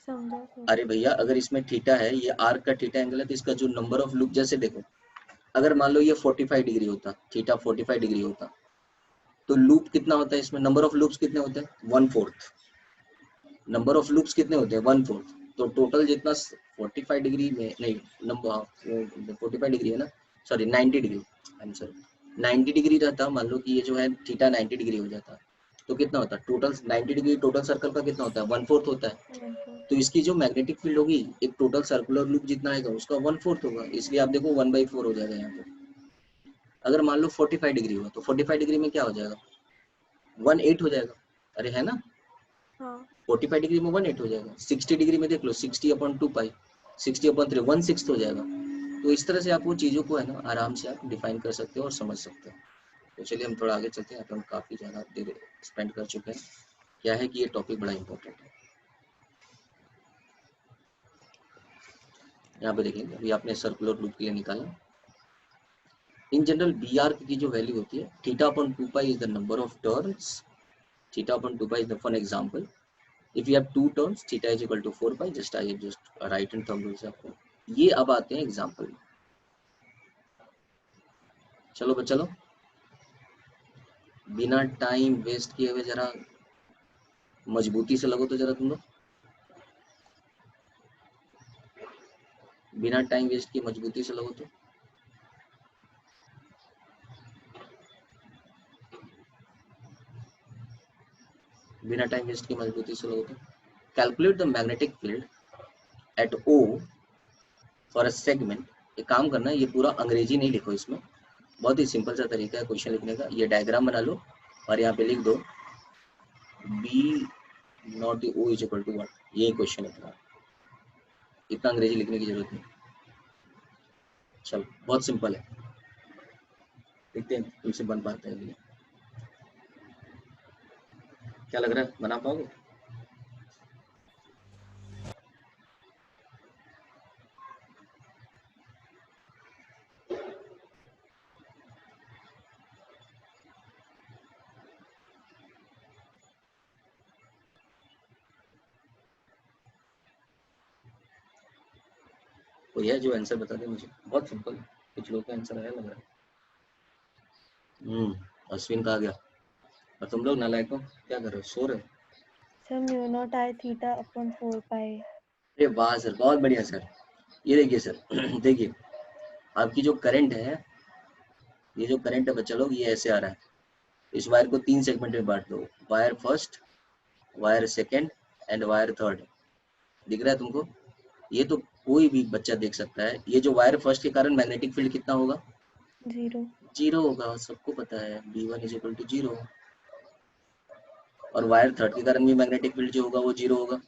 समझा सर। अरे भैया अगर इसमें थीटा है, ये आर्क का थीटा एंगल है, तो इसका जो नंबर ऑफ लूप, जैसे देखो अगर मान लो ये 45 डिग्री होता, थीटा 45 डिग्री होता, तो लूप कितना होता है इसमें, नंबर ऑफ लूप्स कितने होते हैं 1/4, नंबर ऑफ लूप्स कितने होते हैं 1/4, तो टोटल जितना 45 डिग्री में नहीं, नंबर 45 डिग्री है ना, sorry 90 degree, I am sorry 90 degree रहता, मान लो कि ये जो है थीटा 90 डिग्री हो जाता, तो कितना होता है टोटल 90 डिग्री, टोटल सर्कल का कितना होता है 1/4 होता है। तो इसकी जो मैग्नेटिक फील्ड होगी एक टोटल सर्कुलर लूप जितना आएगा उसका 1/4 होगा, इसलिए आप देखो 1/4 हो जाएगा यहाँ पे। अगर मान लो 45 डिग्री हुआ तो 45 डिग्री में क्या हो जाएगा 1/8 हो जाएगा, अरे है ना, हाँ 45 डिग्री में 1/8 हो जाएगा। 60 डिग्री में देख लो 60 अपॉन 2 पाई, 60 अपॉन 3 1/6 हो जाएगा। तो इस तरह से आप वो चीज़ों को है ना आराम से आप डिफाइन कर सकते हो और समझ सकते हो। तो चलिए हम थोड़ा आगे चलते हैं, यहाँ पे हम काफ़ी ज़्यादा देर स्पेंड कर चुके हैं। क्या है कि ये टॉपिक बड़ा इंपॉर्टेंट है। यहाँ पे देखेंगे अभी आपने सर्कुलर लूप के लिए निकाला। इन जनरल बी आर्क की जो वैल्यू होती है theta upon 2 pi is the number of turns, theta upon 2 pi is the for example if you have 2 turns theta is equal to 4 pi, just I just write in thumb rules आपको। ये अब आते हैं example में। चलो बच्चा लोग बिना टाइम वेस्ट किए हुए जरा मजबूती से लगो तो जरा तुम लोग, बिना टाइम वेस्ट किए मजबूती से लगो तो। बिना टाइम वेस्ट किए मजबूती से लगो तो। Calculate the magnetic field at O for a segment. एक काम करना है, ये पूरा अंग्रेजी नहीं लिखो, इसमें बहुत ही सिंपल सा तरीका है क्वेश्चन लिखने का। ये डायग्राम बना लो और यहाँ पे लिख दो B naught O is equal to 1। यही क्वेश्चन है, इतना अंग्रेजी लिखने की जरूरत नहीं। चलो बहुत सिंपल है, देखते हैं तुमसे बन पाता है नहीं। क्या लग रहा है बना पाओगे? कोई है जो आंसर बता दे मुझे? बहुत सिंपल है, कुछ लोग का आंसर आया लग रहा है। अश्विन कहा गया। और तुम लोग नालायक हो, क्या कर रहे हो, सो रहे हो? सर म्यू नॉट आई थीटा अपॉन 4 पाई। अरे वाह सर, बहुत बढ़िया सर। ये देखिए सर देखिए आपकी जो करंट है, ये जो करंट है बच्चा लोग, ये ऐसे आ रहा है। इस वायर को 3 सेगमेंट में बांट दो, wire first, wire second and wire third. दिख रहा है तुमको? ये तो कोई भी बच्चा देख सकता है। ये जो वायर फर्स्ट के कारण मैग्नेटिक फील्ड कितना होगा? 0। 0 होगा, सबको पता है B1 इज इक्वल टू 0। और वायर थर्ड के कारण भी मैग्नेटिक फील्ड जो होगा वो 0 होगा।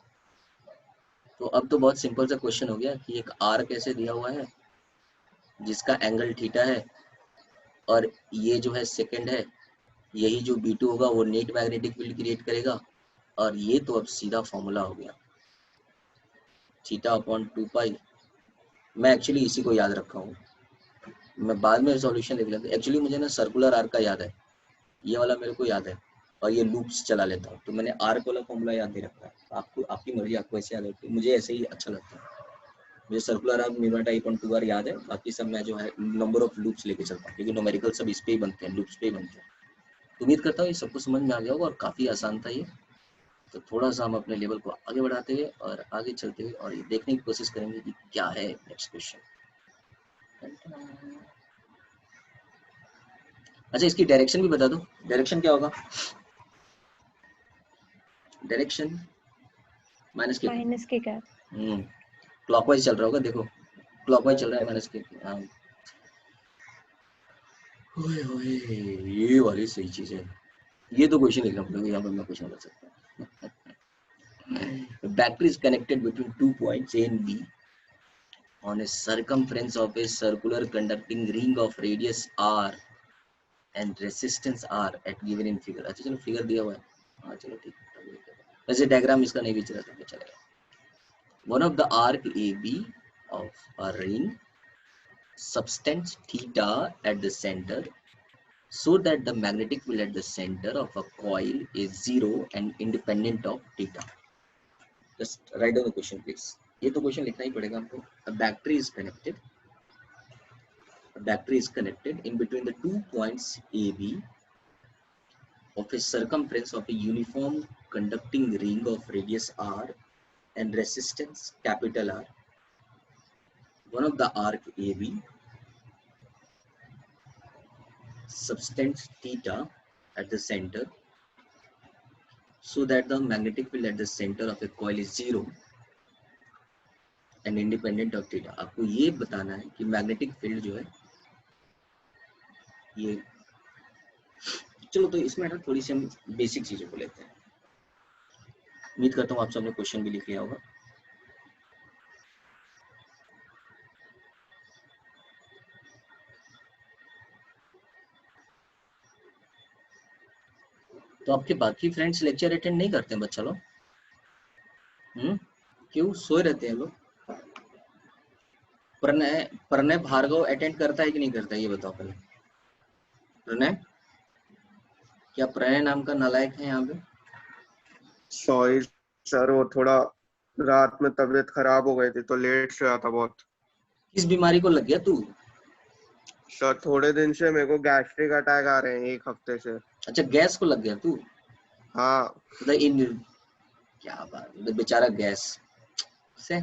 तो अब तो बहुत सिंपल सा क्वेश्चन हो गया कि एक आर्क ऐसे दिया हुआ है जिसका एंगल थीटा है, और ये जो है सेकंड है, यही जो B2 होगा वो नेट मैग्नेटिक फील्ड क्रिएट करेगा। और ये तो अब सीधा फॉर्मूला हो गया थीटा अपॉन 2 पाई। मैं एक्चुअली इसी को याद रखा हूँ, मैं बाद में सॉल्यूशन लिख लेता। एक्चुअली मुझे ना सर्कुलर आर्क का याद है, ये वाला मेरे को याद है, और ये लूप्स चला लेता हूँ, तो मैंने आर्क वाला फॉर्मूला याद नहीं रखा है। आपको आपकी मर्जी, आपको ऐसे याद रखती है, मुझे ऐसे ही अच्छा लगता है। मुझे circular arc mu naught I upon 2 याद है, बाकी सब मैं जो है नंबर ऑफ लूप्स लेके चलता हूँ, क्योंकि न्यूमेरिकल सब इस पे ही बनते हैं, लूप्स पे ही बनते हैं। उम्मीद करता हूँ ये सबको समझ में आ गया होगा और काफ़ी आसान था ये। तो थोड़ा सा हम अपने लेवल को आगे बढ़ाते हुए और आगे चलते हुए और ये देखने की कोशिश करेंगे कि क्या है नेक्स्ट क्वेश्चन। अच्छा, इसकी डायरेक्शन भी बता दो, डायरेक्शन क्या होगा? Direction minus k cap. Clockwise चल रहा होगा, देखो क्लॉकवाइज चल रहा है माइनस के। हाँ, ओए ओए, ये वाली सही चीज है। ये तो क्वेश्चन लिखना पड़ेगा, यहाँ पर मैं क्वेश्चन कर सकता हूँ। Battery is connected between 2 points A and B on a circumference of a circular conducting ring of radius r and resistance r at given in figure। अच्छा चलो फिगर दिया हुआ है, हाँ चलो ठीक है। वैसे डायग्राम इसका नहीं भी चला था, चलेगा। One of the arc AB of a ring subtends theta at the center so that the magnetic field at the center of a coil is 0 and independent of theta। Just write down the question please। ये तो question लिखना ही पड़ेगा हमको। A battery is connected in between the 2 points AB of a circumference of a uniform conducting ring of radius r and resistance capital R। One of the arc AB subtends theta at the center so that the magnetic field at the center of a coil is 0 and independent of theta। आपको ये बताना है कि magnetic field जो है ये, चलो तो इसमें ना थोड़ी सी हम बेसिक चीजों को लेते हैं। उम्मीद करता हूँ आप सबने क्वेश्चन भी लिख लिया होगा। तो आपके बाकी फ्रेंड्स लेक्चर अटेंड नहीं करते हैं बच्चा लोग? क्यों सोए रहते हैं लोग? प्रणय प्रणय भार्गव अटेंड करता है कि नहीं करता है, ये बताओ पहले। प्रणय, क्या प्रणय नाम का नालायक है यहाँ पे? सॉरी सर, वो थोड़ा रात में तबीयत खराब हो गई थी तो लेट सोया था बहुत। किस बीमारी को लग गया तू? सर थोड़े दिन से मेरे को गैस्ट्रिक अटैक आ रहे हैं, 1 हफ्ते से। अच्छा, गैस को लग गया तू? हाँ तो इन क्या बात है, बेचारा गैस से।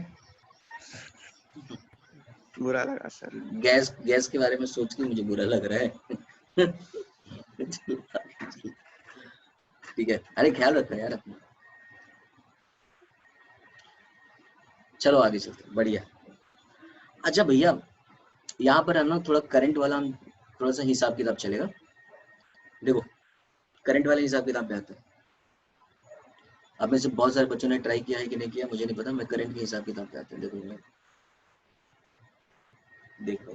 बुरा लगा सर। गैस के बारे में सोच के मुझे बुरा लग रहा है। ठीक है, अरे ख्याल रखो यार अपना। चलो आगे चलते, बढ़िया। अच्छा भैया, यहाँ पर है ना थोड़ा करंट वाला थोड़ा सा हिसाब किताब चलेगा। देखो करंट वाले हिसाब किताब पे आते हैं। अब में से बहुत सारे बच्चों ने ट्राई किया है कि नहीं किया मुझे नहीं पता। मैं करंट के हिसाब किताब पे आते हैं। देखो मैं देखो,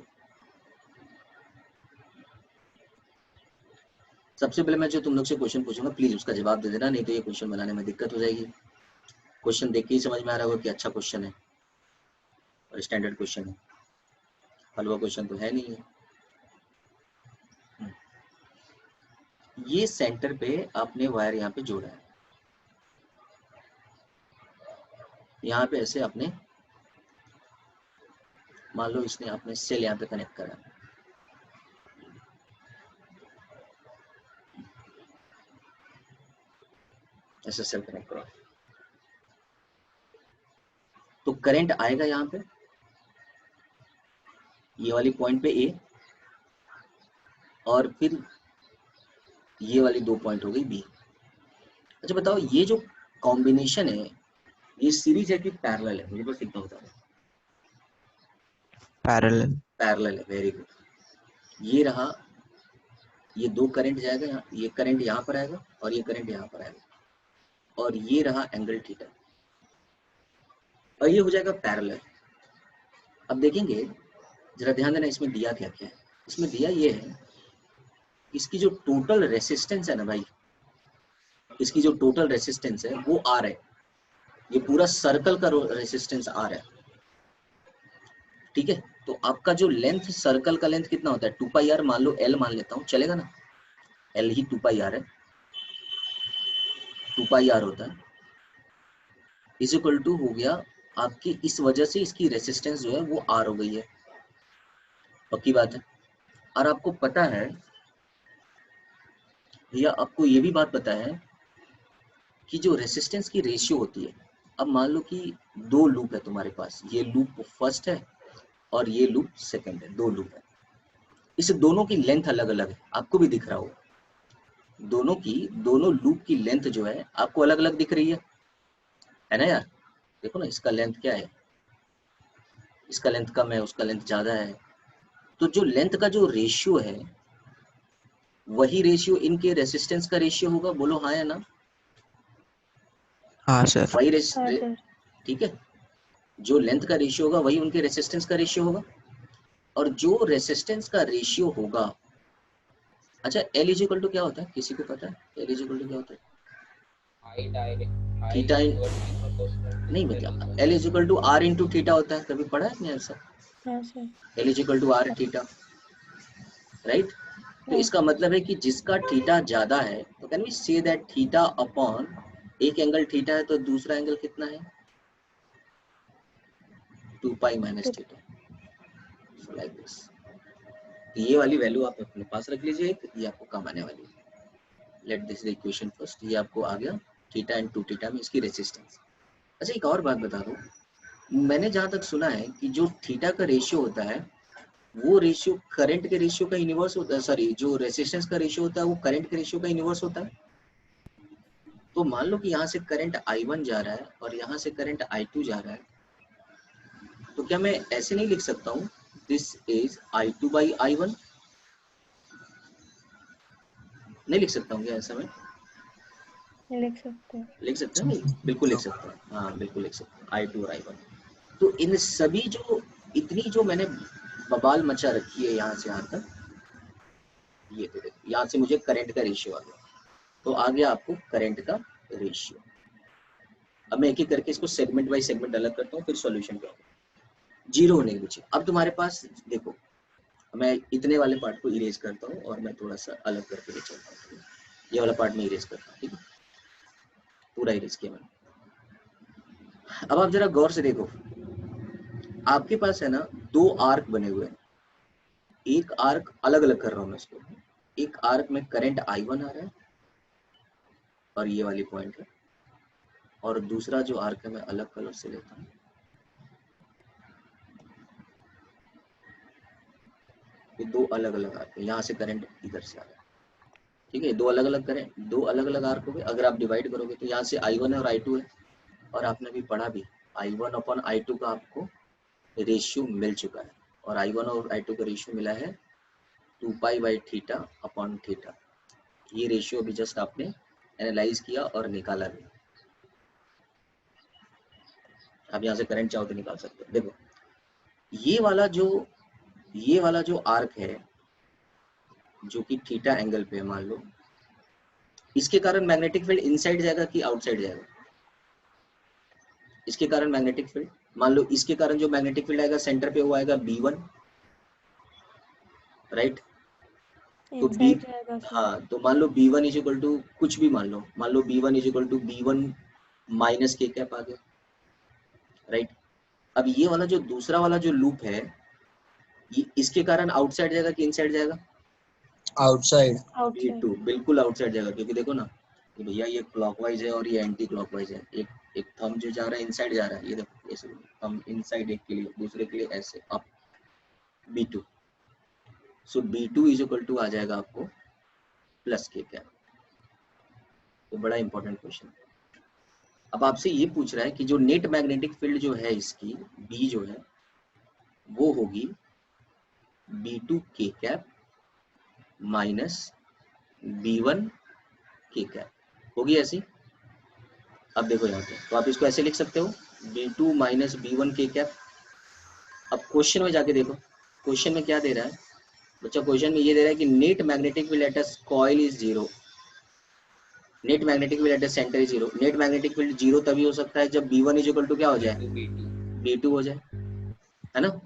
सबसे पहले मैं जो तुम लोग से क्वेश्चन पूछूंगा प्लीज उसका जवाब दे देना, नहीं तो ये क्वेश्चन बनाने में दिक्कत हो जाएगी। क्वेश्चन देख के ही समझ में आ रहा होगा कि अच्छा क्वेश्चन है और स्टैंडर्ड क्वेश्चन है, हलवा क्वेश्चन तो है नहीं है। ये सेंटर पे आपने वायर यहाँ पे जोड़ा है, यहाँ पे ऐसे आपने मान लो इसने आपने सेल यहाँ पे कनेक्ट करा, ऐसे सेल कनेक्ट करा, तो करंट आएगा यहाँ पे ये वाली पॉइंट पे ए, और फिर ये वाली 2 पॉइंट हो गई बी। अच्छा बताओ ये जो कॉम्बिनेशन है ये सीरीज है कि पैरेलल है? मुझे बस इतना बता दो। पैरेलल। पैरेलल है, वेरी गुड। ये रहा, ये 2 करंट जाएगा यहाँ, ये करंट यहाँ पर आएगा और ये करंट यहाँ पर आएगा, और ये रहा एंगल थीटा, और ये हो जाएगा पैरेलल। अब देखेंगे जरा ध्यान देना, इसमें दिया क्या क्या है। इसमें दिया ये है, इसकी जो टोटल रेसिस्टेंस है ना भाई, इसकी जो टोटल रेसिस्टेंस है वो आर है। ये पूरा सर्कल का रेसिस्टेंस आर है, ठीक है। तो आपका जो लेंथ, सर्कल का लेंथ कितना होता है? 2 पाई आर, मान लो एल मान लेता हूँ, चलेगा ना? एल ही 2 पाई आर है, 2 पाई आर होता है, इज इक्वल टू हो गया आपकी, इस वजह से इसकी रेसिस्टेंस जो है वो आर हो गई है, पक्की बात है। और आपको पता है भैया, आपको ये भी बात पता है कि जो रेसिस्टेंस की रेशियो होती है, अब मान लो कि 2 लूप है तुम्हारे पास, ये लूप फर्स्ट है और ये लूप सेकंड है, 2 लूप है, इस दोनों की लेंथ अलग अलग है, आपको भी दिख रहा होगा। दोनों लूप की लेंथ जो है आपको अलग अलग दिख रही है ना यार? देखो ना, इसका लेंथ क्या है, इसका लेंथ कम है, उसका लेंथ ज्यादा है। तो जो लेंथ का जो रेशियो है वही रेशियो इनके रेसिस्टेंस का रेशियो होगा, बोलो हाँ या ना? हाँ सर। वही ठीक है, जो लेंथ का रेशियो होगा वही उनके रेसिस्टेंस का रेशियो होगा, और जो रेसिस्टेंस का रेशियो होगा, अच्छा एल इज इक्वल टू क्या होता है, किसी को पता है एल इज इक्वल टू क्या होता है? थीटा नहीं मतलब L is equal to r into theta होता है, कभी पढ़ा है नहीं ऐसा? L is equal to r theta, right. तो इसका मतलब है कि जिसका थीटा ज्यादा है, तो can we say that theta upon, एक एंगल थीटा है तो दूसरा एंगल कितना है? 2 pi minus theta, like this. ये वाली वैल्यू आप अपने पास रख लीजिए, ये आपको काम आने वाली है। लेट दिस इक्वेशन फर्स्ट, ये आपको आ गया थीटा एंड 2 थीटा में इसकी रेसिस्टेंस। अच्छा एक और बात बता दूं, मैंने जहां तक सुना है कि जो थीटा का रेशियो होता है वो रेशियो करंट के रेशियो का इनवर्स होता है, सॉरी जो रेसिस्टेंस का रेशियो होता है वो करंट के रेशियो का इनवर्स होता है। तो मान लो कि यहाँ से करंट I1 जा रहा है और यहाँ से करंट I2 जा रहा है, तो क्या मैं ऐसे नहीं लिख सकता हूँ this is I2 by I1? नहीं लिख सकता हूँ क्या ऐसा? मैं लिख सकते हैं बिल्कुल लिख सकते हैं, हाँ बिल्कुल लिख सकते हैं I2 और I1। तो इन सभी जो इतनी जो मैंने बवाल मचा रखी है यहाँ से यहाँ तक, ये तो देखो यहाँ से मुझे करंट का रेशियो आ गया, तो आ गया आपको करंट का रेशियो। अब मैं एक एक करके इसको सेगमेंट बाय सेगमेंट अलग करता हूँ, फिर सॉल्यूशन करूँगा। जीरो होने के पीछे अब तुम्हारे पास देखो, मैं इतने वाले पार्ट को इरेज करता हूँ और मैं थोड़ा सा अलग करके ले चलता हूँ। ये वाला पार्ट मैं इरेज करता हूँ, ठीक है, पूरा इरेज किया मैंने। अब आप जरा गौर से देखो, आपके पास है ना दो आर्क बने हुए हैं। एक आर्क अलग अलग कर रहा हूँ मैं इसको, एक आर्क में करंट I1 आ रहा है और ये वाली पॉइंट है, और दूसरा जो आर्क है मैं अलग कलर से लेता हूँ। ये दो अलग अलग आर्क है, यहाँ से करंट इधर से आ रहा है, ठीक है, दो अलग अलग करंट, दो अलग अलग आर्क हो गए। अगर आप डिवाइड करोगे तो यहाँ से I1 है और I2 है, और आपने भी पढ़ा भी I1 अपॉन I2 का आपको रेशियो मिल चुका है, और I1 और I2 का रेशियो मिला है 2 pi by theta upon theta. ये रेशियो अभी जस्ट आपने एनालाइज किया और निकाला भी। आप यहाँ से करंट चाहो तो निकाल सकते हो। देखो ये वाला जो आर्क है जो कि थीटा एंगल पे है, मान लो इसके कारण मैग्नेटिक फील्ड इनसाइड जाएगा कि आउटसाइड जाएगा? इसके कारण मैग्नेटिक फील्ड, मान लो इसके कारण जो मैग्नेटिक फील्ड आएगा सेंटर पे वो आएगा B1, राइट? तो B, इनसाइड जाएगा सर। हाँ, तो मान लो B1 इज इक्वल टू कुछ भी, मान लो B1 is equal to B1 minus k cap आ गया, राइट? अब ये वाला जो दूसरा वाला जो लूप है ये इसके कारण आउटसाइड जाएगा कि इनसाइड जाएगा? आउटसाइड। आउटसाइड। B2 बिल्कुल आउटसाइड जाएगा, क्योंकि देखो ना कि भैया ये क्लॉकवाइज है और ये एंटी क्लॉकवाइज है। एक थंब जो जा रहा है इनसाइड जा रहा है, ये देखो ऐसे हम इनसाइड एक के लिए, दूसरे के लिए ऐसे अप B2। So B2 is equal to आ जाएगा आपको प्लस के कैप। तो बड़ा इंपॉर्टेंट क्वेश्चन। अब आपसे ये पूछ रहा है कि जो नेट मैग्नेटिक फील्ड जो है इसकी B जो है वो होगी B2 के कैप माइनस B1 के कैप, होगी ऐसी। अब देखो यहाँ पे तो आप इसको ऐसे लिख सकते हो B2 माइनस B1 के कैप। अब क्वेश्चन में जाके देखो, क्वेश्चन में क्या दे रहा है बच्चा? क्वेश्चन में ये दे रहा है कि net magnetic field at a coil is zero, net magnetic field at a centre is zero. Net magnetic field zero तभी हो सकता है जब B1 इज इक्वल टू क्या हो जाए? B2 हो जाए, है ना?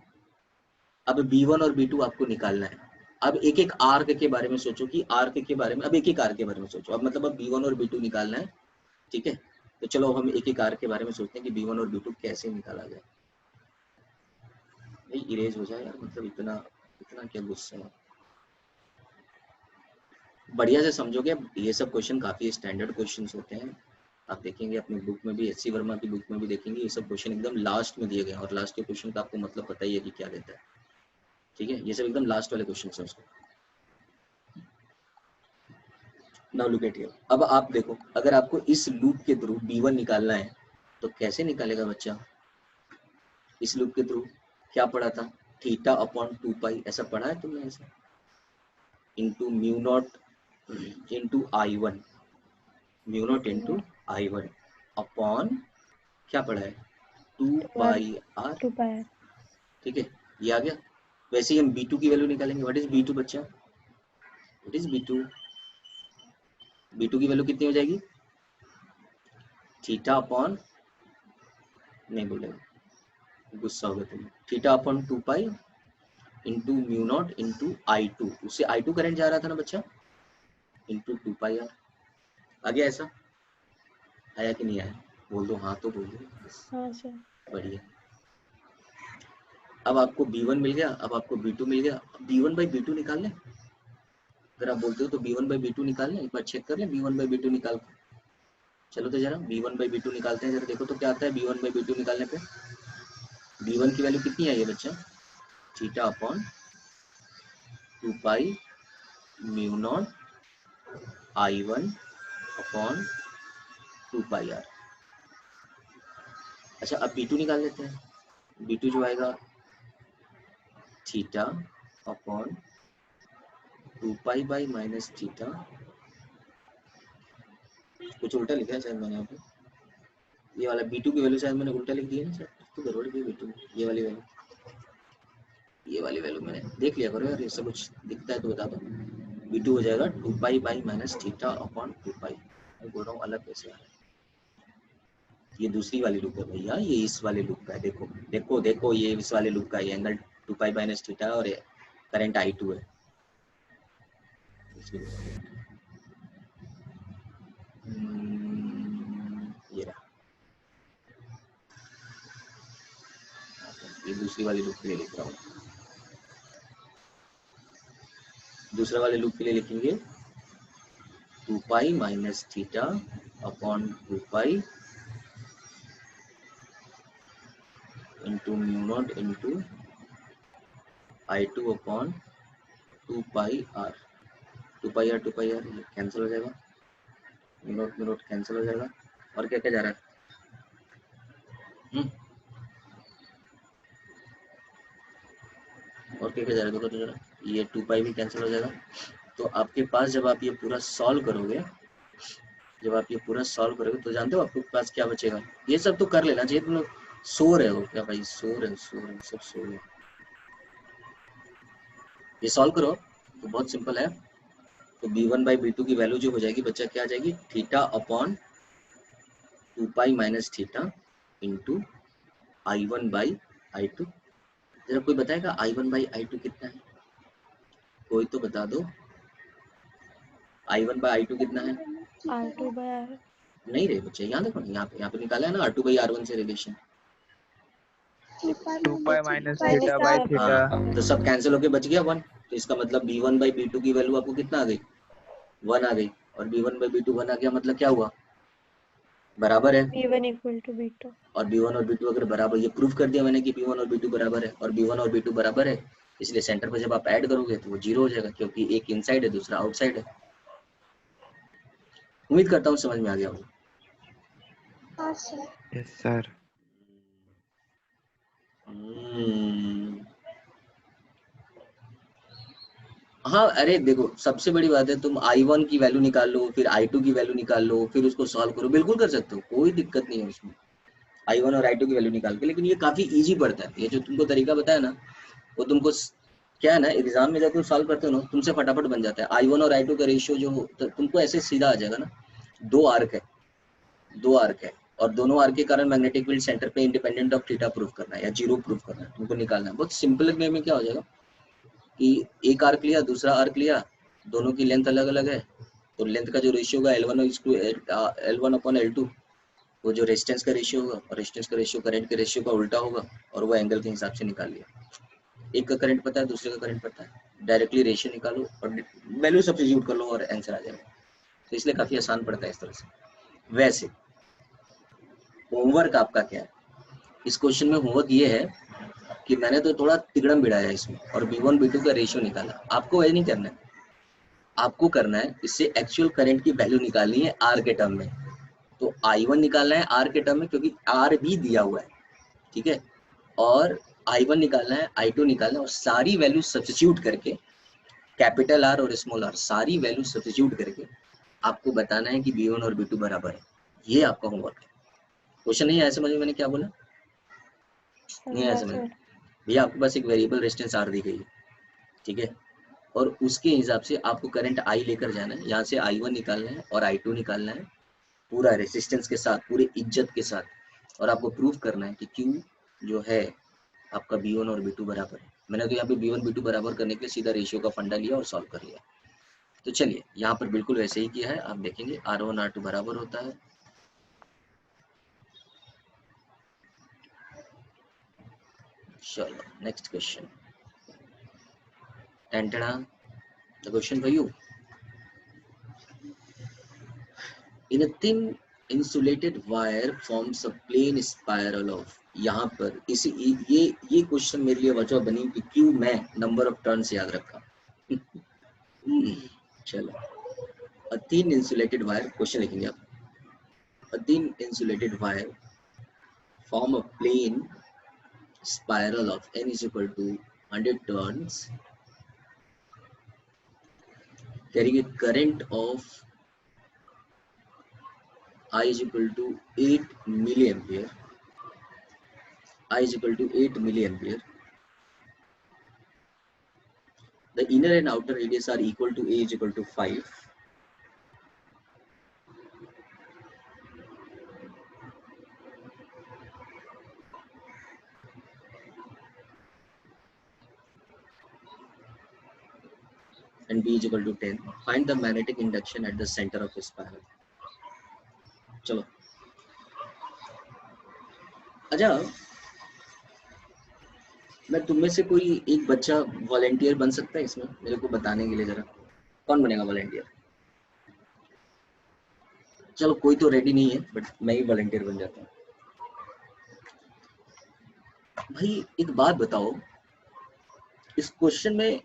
अब B1 और B2 आपको निकालना है। अब एक एक आर्क के बारे में सोचो कि आर्क के बारे में, अब एक एक आर्क के बारे में सोचो। अब मतलब अब B1 और B2 निकालना है, ठीक है? तो चलो हम एक एक आर्क के बारे में सोचते हैं कि B1 और B2 कैसे निकाला जाए। भाई इरेज हो जाए यार, मतलब इतना क्या गुस्सा है। बढ़िया से समझोगे, ये सब क्वेश्चन काफी स्टैंडर्ड क्वेश्चंस होते हैं। आप देखेंगे अपनी बुक में भी, एचसी वर्मा की बुक में भी देखेंगे, ये सब क्वेश्चन एकदम लास्ट में दिए गए हैं, और लास्ट के क्वेश्चन का आपको मतलब पता ही है कि क्या देता है, ठीक है? ये सब एकदम लास्ट वाले क्वेश्चन है उसको। Now look at here. अब आप देखो, अगर आपको इस लूप के थ्रू B1 निकालना है तो कैसे निकालेगा बच्चा? इस लूप के थ्रू क्या पढ़ा था? थीटा अपॉन 2 पाई, ऐसा पढ़ा है तुमने? ऐसा into mu naught into I1, mu naught into I1 upon क्या पढ़ा है? 2 पाई आर, 2 पाई। ठीक है, ये आ गया। वैसे ही हम B2 की वैल्यू निकालेंगे। व्हाट इज B2 बच्चा? What is B2? B2 की वैल्यू कितनी हो जाएगी? थीटा अपॉन, नहीं बोलेगा, गुस्सा हो गया तुम्हें, theta upon 2 pi into mu naught into I2, उससे I2 करंट जा रहा था ना बच्चा, इंटू 2 पाई आर। आ गया ऐसा? आया कि नहीं आया? बोल दो हाँ, तो बोल दो। हाँ सर। बढ़िया। अब आपको B1 मिल गया, अब आपको B2 मिल गया। B1 बाई B2 निकाल लें, अगर आप बोलते हो तो B1 बाई B2 निकाल लें, एक बार चेक कर लें B1 बाई B2 निकाल के। चलो तो जरा B1 बाई B2 निकालते हैं, जरा देखो तो क्या आता है B1 बाई B2 निकालने पे। B1 की वैल्यू कितनी आई है बच्चा? Theta upon 2 pi mu naught I1 upon 2 pi r. अच्छा, अब B2 निकाल लेते हैं। B2 जो आएगा theta upon 2 pi by minus theta, कुछ उल्टा लिखा है शायद मैंने यहाँ पे। ये वाला B2 की वैल्यू शायद मैंने उल्टा लिख दिया ना सर, तो गड़बड़ की B2, ये वाली वैल्यू मैंने देख लिया करो यार, ये सब कुछ दिखता है तो बता दो। V2 हो जाएगा 2 pi by minus theta upon 2 पाई। मैं बोल रहा हूँ अलग कैसे आ रहा है, ये दूसरी वाली लूप है भैया, ये इस वाले लूप का है। देखो देखो देखो, ये इस वाले लूप का है, ये एंगल 2 पाई माइनस थीटा और करंट I2 है। ये रहा, ये दूसरी वाली लूप के लिए लिख रहा हूँ। दूसरे वाले लूप के लिए लिखेंगे 2 pi minus theta upon 2 pi into mu naught into I2 upon 2 pi r. 2 pi r ये कैंसिल हो जाएगा, म्यू नॉट कैंसिल हो जाएगा। और क्या क्या जा रहा है, और क्या क्या जा रहा है, देखो तो जरा, ये 2 पाई भी कैंसिल हो जाएगा। तो आपके पास जब आप ये पूरा सॉल्व करोगे, तो जानते हो आपके पास क्या बचेगा। ये सब तो कर लेना चाहिए, तुम लोग सो रहे हो क्या भाई, सो रहे हो सब सो रहे हो। ये सॉल्व करो तो बहुत सिंपल है। तो b1 बाई b2 की वैल्यू जो हो जाएगी बच्चा, क्या आ जाएगी, theta upon 2 pi minus theta into I1 by I2। जरा कोई बताएगा I1 बाई I2 कितना है, कोई तो बता दो। I1 बाई I2 कितना है, R2 by R. नहीं रे बच्चे, यहाँ देखो ना, यहाँ पे निकाला है ना R2 बाई R1 से relation. 2 pi minus Minus theta by R. Theta. हाँ, तो सब कैंसिल होके बच गया 1। तो इसका मतलब b1 बाई b2 की वैल्यू आपको कितना आ गई, 1 आ गई। और b1 बाई b2 1 आ गया, मतलब क्या हुआ, बराबर है। B1 equal to B2. और b1 और b2 अगर बराबर, ये प्रूफ कर दिया मैंने कि b1 और b2 बराबर है, और b1 और b2 बराबर है, इसलिए सेंटर पे जब आप ऐड करोगे तो वो 0 हो जाएगा, क्योंकि एक इनसाइड है दूसरा आउटसाइड है। उम्मीद करता हूँ समझ में आ गया हो। Yes sir. हाँ अरे देखो, सबसे बड़ी बात है, तुम I1 की वैल्यू निकाल लो, फिर I2 की वैल्यू निकाल लो, फिर उसको सॉल्व करो, बिल्कुल कर सकते हो, कोई दिक्कत नहीं है उसमें, I1 और I2 की वैल्यू निकाल के। लेकिन ये काफी इजी पड़ता है, ये जो तुमको तरीका बताया ना, वो तुमको क्या है ना, एग्जाम में जब तुम सॉल्व करते हो ना, तुमसे फटाफट बन जाता है। I1 और I2 का रेशियो जो हो, तो तुमको ऐसे सीधा आ जाएगा ना। दो आर्क है और दोनों आर्क के कारण मैग्नेटिक फील्ड सेंटर पे इंडिपेंडेंट ऑफ थीटा प्रूफ करना है या जीरो प्रूफ करना है, तुमको निकालना है। बहुत सिंपल वे में क्या हो जाएगा कि एक आर्क लिया, दूसरा आर्क लिया, दोनों की लेंथ अलग अलग है, तो लेंथ का जो रेशियो होगा L1 अपॉन L2, वो जो रेजिस्टेंस का रेशियो होगा, और रेजिस्टेंस का रेशियो करंट के रेशियो का उल्टा होगा, और वो एंगल के हिसाब से निकाल लिया। एक का करंट पता है, दूसरे का करंट पता है, डायरेक्टली रेशियो निकालो और वैल्यू सब्स्टिट्यूट कर लो और आंसर आ जाएगा। तो इसलिए काफी आसान पड़ता है इस तरह से। वैसे होमवर्क आपका क्या है, इस क्वेश्चन में होमवर्क ये है कि मैंने तो थोड़ा तिगड़म बिड़ाया इसमें और b1 b2 का रेशियो निकाला। आपको वैसे नहीं करना है, आपको करना है इससे एक्चुअल करंट की वैल्यू निकालनी है R के टर्म में। तो I1 निकालना है R के टर्म में, क्योंकि R भी दिया हुआ है, ठीक है, और I1 निकालना है, I2 निकालना है, और सारी वैल्यू सब्स्टिट्यूट करके, कैपिटल R और स्मॉल r, सारी वैल्यू सब्स्टिट्यूट करके आपको बताना है कि b1 और b2 बराबर है। ये आपका होमवर्क है। क्वेश्चन नहीं आया समझ में मैंने क्या बोला, नहीं आया समझ में भैया। आपके पास एक वेरिएबल रेजिस्टेंस R दी गई है, ठीक है, और उसके हिसाब से आपको करंट I लेकर जाना है, यहाँ से I1 निकालना है और I2 निकालना है, पूरा रेजिस्टेंस के साथ, पूरे इज्जत के साथ, और आपको प्रूफ करना है कि Q जो है आपका b1 और b2 बराबर है। मैंने तो यहाँ पे b1 b2 बराबर करने के लिए सीधा रेशियो का फंडा लिया और सॉल्व कर लिया। तो चलिए यहाँ पर बिल्कुल वैसे ही किया है, आप देखेंगे R1 R2 बराबर होता है। चलो next question, the question for you. In a thin insulated wire forms a plane spiral of, यहाँ पर इसी ये क्वेश्चन मेरे लिए वजह बनी कि क्यों मैं नंबर ऑफ टर्न्स याद रखा। चलो, a thin insulated wire, question लिखेंगे आप, a thin insulated wire form a plane spiral of n is equal to 100 turns carrying a current of I is equal to 8 milliampere. I is equal to 8 milliampere. The inner and outer radius are equal to a is equal to 5. And b is equal to 10. Find the magnetic induction at the center of the spiral. चलो अच्छा, मैं तुम में से कोई एक बच्चा volunteer बन सकता है इसमें मेरे को बताने के लिए? जरा कौन बनेगा वॉलेंटियर? चलो कोई तो रेडी नहीं है, बट मैं ही वॉलेंटियर बन जाता हूँ। भाई एक बात बताओ, इस क्वेश्चन में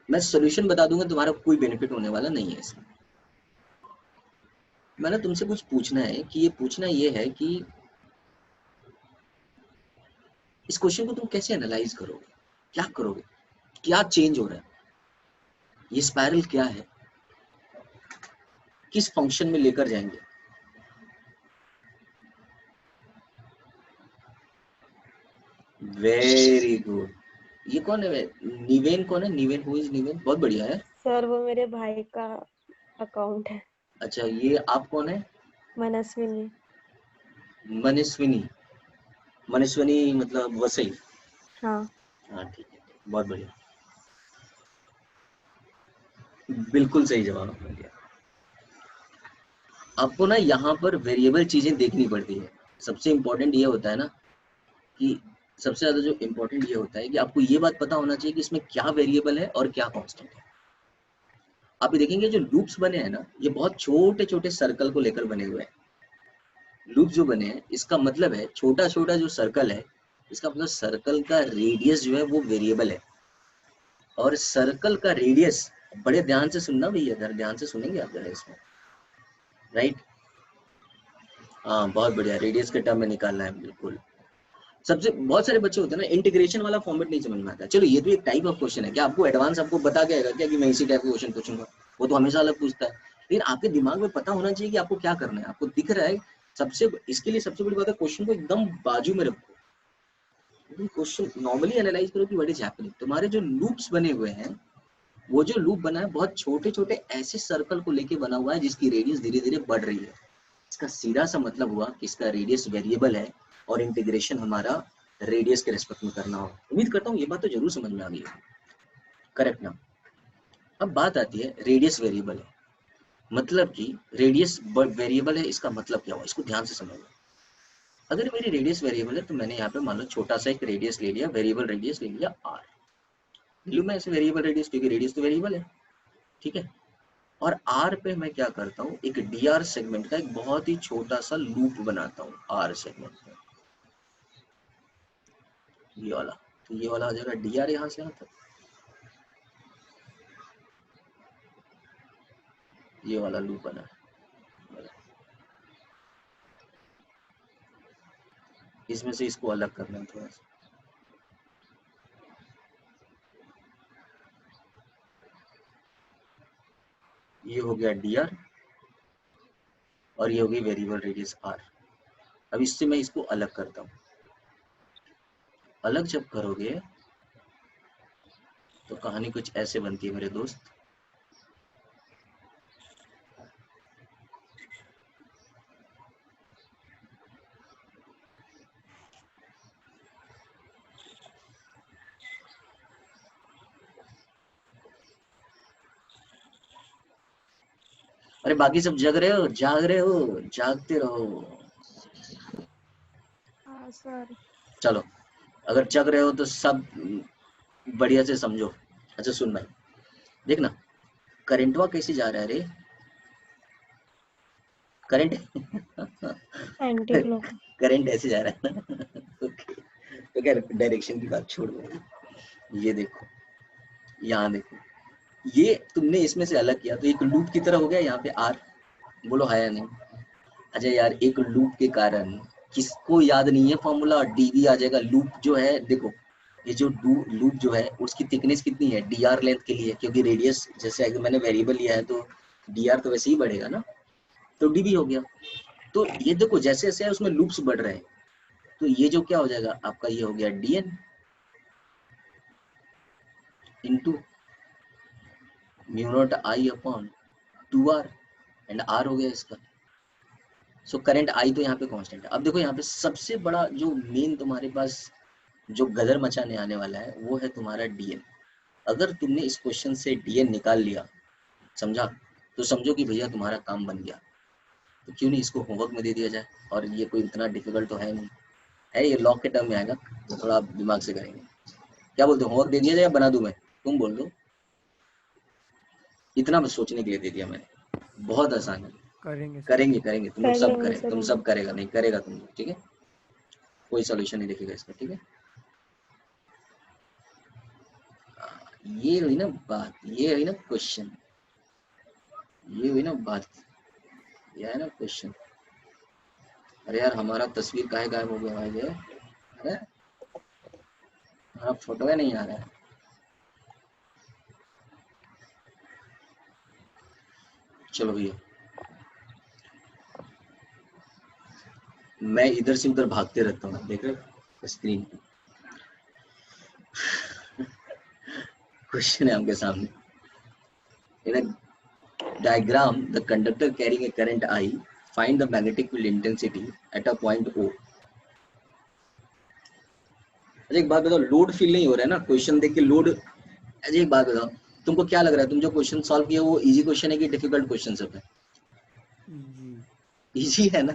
मैं सॉल्यूशन बता दूंगा, तुम्हारा कोई बेनिफिट होने वाला नहीं है इसमें। मैंने तुमसे कुछ पूछना है कि ये पूछना ये है कि इस क्वेश्चन को तुम कैसे एनालाइज करोगे, क्या करोगे, क्या चेंज हो रहा है, ये स्पाइरल क्या है, किस फंक्शन में लेकर जाएंगे। Very good. ये कौन है? निवेन कौन है? निवेन, हु इज निवेन? बहुत बढ़िया है सर, वो मेरे भाई का अकाउंट है। अच्छा, ये आप कौन है? मनस्विनी। मनस्विनी। मनस्विनी मतलब वसई? हाँ। हाँ ठीक है, बहुत बढ़िया, बिल्कुल सही जवाब आपने दिया। आपको ना यहाँ पर वेरिएबल चीजें देखनी पड़ती है। सबसे इम्पोर्टेंट ये होता है ना कि सबसे ज्यादा जो इम्पोर्टेंट ये होता है कि आपको ये बात पता होना चाहिए कि इसमें क्या वेरिएबल है और क्या कांस्टेंट है। आप ये देखेंगे जो लूप्स बने हैं ना, ये बहुत छोटे छोटे सर्कल को लेकर बने हुए हैं। लूप जो बने हैं इसका मतलब है छोटा छोटा जो सर्कल है, इसका मतलब सर्कल का रेडियस जो है वो वेरिएबल है। और सर्कल का रेडियस, बड़े ध्यान से सुनना भैया, जरा ध्यान से सुनेंगे आप जरा इसमें, राइट? हाँ बहुत बढ़िया, रेडियस के टर्म में निकालना है बिल्कुल। सबसे बहुत सारे बच्चे होते हैं ना, इंटीग्रेशन वाला फॉर्मेट नहीं समझ में आता। चलो ये तो एक टाइप ऑफ क्वेश्चन है, क्या आपको एडवांस आपको बता के आएगा क्या कि मैं इसी टाइप का क्वेश्चन पूछूंगा? वो तो हमेशा अलग पूछता है, लेकिन आपके दिमाग में पता होना चाहिए कि आपको क्या करना है। आपको दिख रहा है सबसे, इसके लिए सबसे बड़ी बात है क्वेश्चन को एकदम बाजू में रखो। क्वेश्चन नॉर्मली एनालाइज करो कि व्हाट इज हैपनिंग। तुम्हारे जो लूप्स बने हुए हैं, वो जो लूप बना है बहुत छोटे छोटे ऐसे सर्कल को लेके बना हुआ है जिसकी रेडियस धीरे धीरे बढ़ रही है। इसका सीधा सा मतलब हुआ कि इसका रेडियस वेरिएबल है और इंटीग्रेशन हमारा रेडियस के रेस्पेक्ट में करना होगा। उम्मीद करता हूँ ये बात तो जरूर समझ में आ गई है, करेक्ट ना? अब बात आती है रेडियस वेरिएबल है, मतलब कि रेडियस वेरिएबल है, इसका मतलब क्या हुआ, इसको ध्यान से समझो। अगर मेरी रेडियस वेरिएबल है तो मैंने यहाँ पे मान लो छोटा सा एक रेडियस ले लिया, वेरिएबल रेडियस ले लिया r। लूँ मैं ऐसे वेरिएबल रेडियस, क्योंकि रेडियस तो वेरिएबल है, ठीक है। और r पे मैं क्या करता हूँ, एक dr सेगमेंट का एक बहुत ही छोटा सा लूप बनाता हूँ r सेगमेंट में, ये वाला। तो ये वाला आ जाएगा dr यहाँ से यहाँ तक, ये वाला लूप बना है। इसमें से इसको अलग करना है थोड़ा सा, ये हो गया dr और ये होगी वेरिएबल रेडियस r। अब इससे मैं इसको अलग करता हूँ। अलग जब करोगे तो कहानी कुछ ऐसे बनती है मेरे दोस्त। अरे बाकी सब जग रहे हो, जाग रहे हो, जागते रहो। हाँ सर। चलो अगर जग रहे हो तो सब बढ़िया से समझो। अच्छा सुन भाई, देखना करंटवा कैसे जा रहा है रे, करंट एंटी क्लॉक। करंट ऐसे जा रहा है ना ओके, तो क्या डायरेक्शन की बात छोड़ दो। ये देखो, यहाँ देखो, ये तुमने इसमें से अलग किया तो एक लूप की तरह हो गया यहाँ पे r। बोलो है या नहीं? अच्छा यार, एक लूप के कारण किसको याद नहीं है फॉर्मूला, dv आ जाएगा। लूप जो है देखो, ये जो लूप जो है उसकी थिकनेस कितनी है dr लेंथ के लिए, क्योंकि रेडियस जैसे अगर मैंने वेरिएबल लिया है तो dr तो वैसे ही बढ़ेगा ना, तो dv हो गया। तो ये देखो जैसे जैसे उसमें लूप्स बढ़ रहे हैं, तो ये जो क्या हो जाएगा आपका, ये हो गया dn into mu naught I upon 2r and r हो गया इसका। सो करंट आई तो यहाँ पे कांस्टेंट है। अब देखो यहाँ पे सबसे बड़ा जो मेन तुम्हारे पास जो गदर मचाने आने वाला है वो है तुम्हारा डीएन। अगर तुमने इस क्वेश्चन से डीएन निकाल लिया, समझा, तो समझो कि भैया तुम्हारा काम बन गया। तो क्यों नहीं इसको होमवर्क में दे दिया जाए, और ये कोई इतना डिफिकल्ट तो है नहीं है, ये लॉग के टर्म में आएगा तो थोड़ा आप दिमाग से करेंगे। क्या बोलते हो, होमवर्क दे दिया जाए या बना दूं मैं? तुम बोल दो। इतना बस सोचने के लिए दे दिया मैंने, बहुत आसान है। करेंगे सर। करेंगे करेंगे तुम लोग सब करेंगे करें, सर तुम हम। सब करेगा नहीं करेगा तुम लोग, ठीक है? कोई सोल्यूशन नहीं देखेगा इसका, ठीक है? ये हुई ना बात, ये हुई ना क्वेश्चन, ये हुई ना बात, ये है ना क्वेश्चन। अरे यार हमारा तस्वीर काहे गायब हो गया भाई? ये अरे हमारा फोटो नहीं आ रहा है। चलो भैया, मैं इधर से उधर भागते रहता हूँ, देख रहे हो स्क्रीन पे क्वेश्चन है आपके सामने। In a diagram, the conductor carrying a current I, find the magnetic field intensity at a point O. अच्छा एक बात बताओ, लोड फील नहीं हो रहा है ना क्वेश्चन देख के? लोड, अच्छा एक बात बताओ, तुमको क्या लग रहा है, तुम जो क्वेश्चन सॉल्व किया वो इजी क्वेश्चन है कि डिफिकल्ट क्वेश्चन सब है? जी इजी है ना?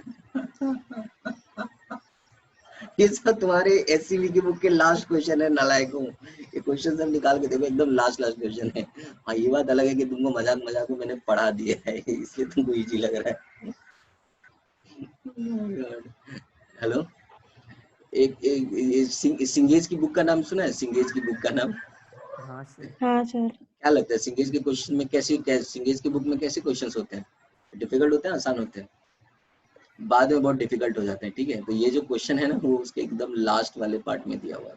ये सब तुम्हारे एससीबी की बुक के लास्ट क्वेश्चन है नालायकों। ये क्वेश्चन सब निकाल के देखो, एकदम लास्ट क्वेश्चन है। हाँ ये बात अलग है कि तुमको मजाक मजाक में मैंने पढ़ा दिया है इसलिए तुमको इजी लग रहा है। हेलो, एक सिंगेज की बुक का नाम सुना है? सिंगेज की बुक का नाम? हाँ सर। हाँ सर। क्या लगता है सिंगेज के क्वेश्चन में सिंगेज की बुक में कैसे क्वेश्चंस होते हैं? डिफिकल्ट होते हैं, आसान होते हैं? बाद में बहुत डिफिकल्ट हो जाते हैं, ठीक है? तो ये जो क्वेश्चन है ना वो उसके एकदम लास्ट वाले पार्ट में दिया हुआ है,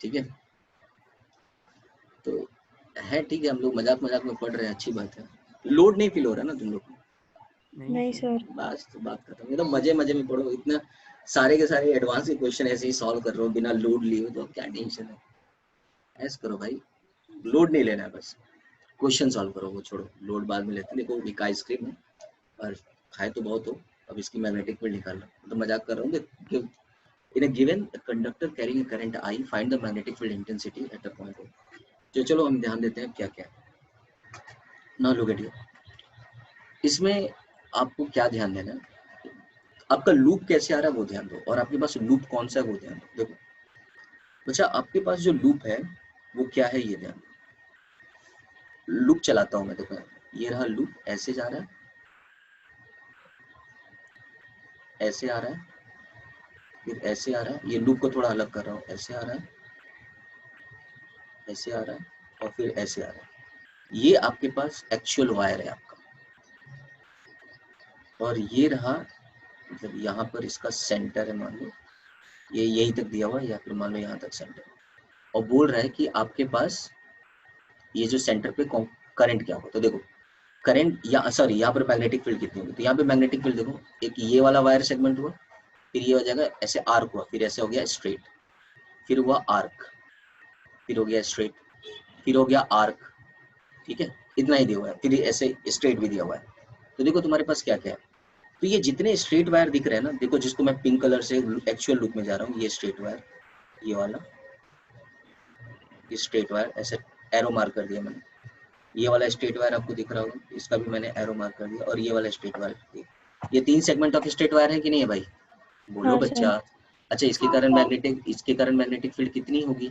ठीक है? तो है ठीक है, हम लोग मजाक मजाक में पढ़ रहे हैं, अच्छी बात है। लोड नहीं फील हो रहा ना तुम लोग को? नहीं सर। बस तो बात खत्म। ये तो मजे मजे में पढ़ो, इतना सारे के सारे एडवांस के क्वेश्चन ऐसे ही सॉल्व कर रहे हो बिना लोड लिए, तो क्या टेंशन है? ऐसे करो भाई, लोड नहीं लेना है, बस क्वेश्चन सॉल्व करो, वो छोड़ो, लोड बाद में लेते हैं। देखो एक आइसक्रीम है और खाए तो बहुत हो, अब इसकी मैग्नेटिक फील्ड निकाल लो। तो मजाक कर रहा हूँ कि in a given conductor carrying a current I, find the magnetic field intensity at a point O. जो चलो हम ध्यान देते हैं क्या क्या ना। लुक एट हियर, इसमें आपको क्या ध्यान देना है, आपका लूप कैसे आ रहा है वो ध्यान दो, और आपके पास लूप कौन सा है वो ध्यान दो। देखो बच्चा, आपके पास जो लूप है वो क्या है ये ध्यान दो। लूप चलाता हूँ मैं, देखो ये रहा लूप, ऐसे जा रहा है, ऐसे आ रहा है, फिर ऐसे आ रहा है। ये लूप को थोड़ा अलग कर रहा हूँ, ऐसे आ रहा है, ऐसे आ रहा है, और फिर ऐसे आ रहा है। ये आपके पास एक्चुअल वायर है आपका, और ये रहा, मतलब यहाँ पर इसका सेंटर है, मान लो ये यही तक दिया हुआ है, या फिर मान लो यहाँ तक सेंटर, और बोल रहा है कि आपके पास ये जो सेंटर पे करंट क्या होगा। तो देखो करंट, या सॉरी यहाँ पर मैग्नेटिक फील्ड कितनी होगी, तो यहाँ पे मैग्नेटिक फील्ड देखो, एक ये वाला वायर सेगमेंट हुआ, फिर ये हो जाएगा ऐसे आर्क हुआ, फिर ऐसे हो गया स्ट्रेट, फिर हुआ आर्क, फिर हो गया स्ट्रेट, फिर हो गया आर्क, ठीक है? इतना ही दिया हुआ है, फिर ऐसे स्ट्रेट भी दिया हुआ है। तो देखो तुम्हारे पास क्या क्या है। तो ये जितने स्ट्रेट वायर दिख रहे हैं ना, देखो जिसको मैं पिंक कलर से एक्चुअल लुक में जा रहा हूँ, ये स्ट्रेट वायर, ये वाला ये स्ट्रेट वायर, ऐसे एरो मार्क कर दिया मैंने। ये वाला स्ट्रेट वायर आपको दिख रहा होगा, इसका भी मैंने एरो मार्क कर दिया, और ये वाला स्ट्रेट वायर। ये 3 सेगमेंट ऑफ स्ट्रेट वायर है कि नहीं है भाई? बोलो हाँ सर। बच्चा। अच्छा इसके कारण मैग्नेटिक फील्ड कितनी होगी?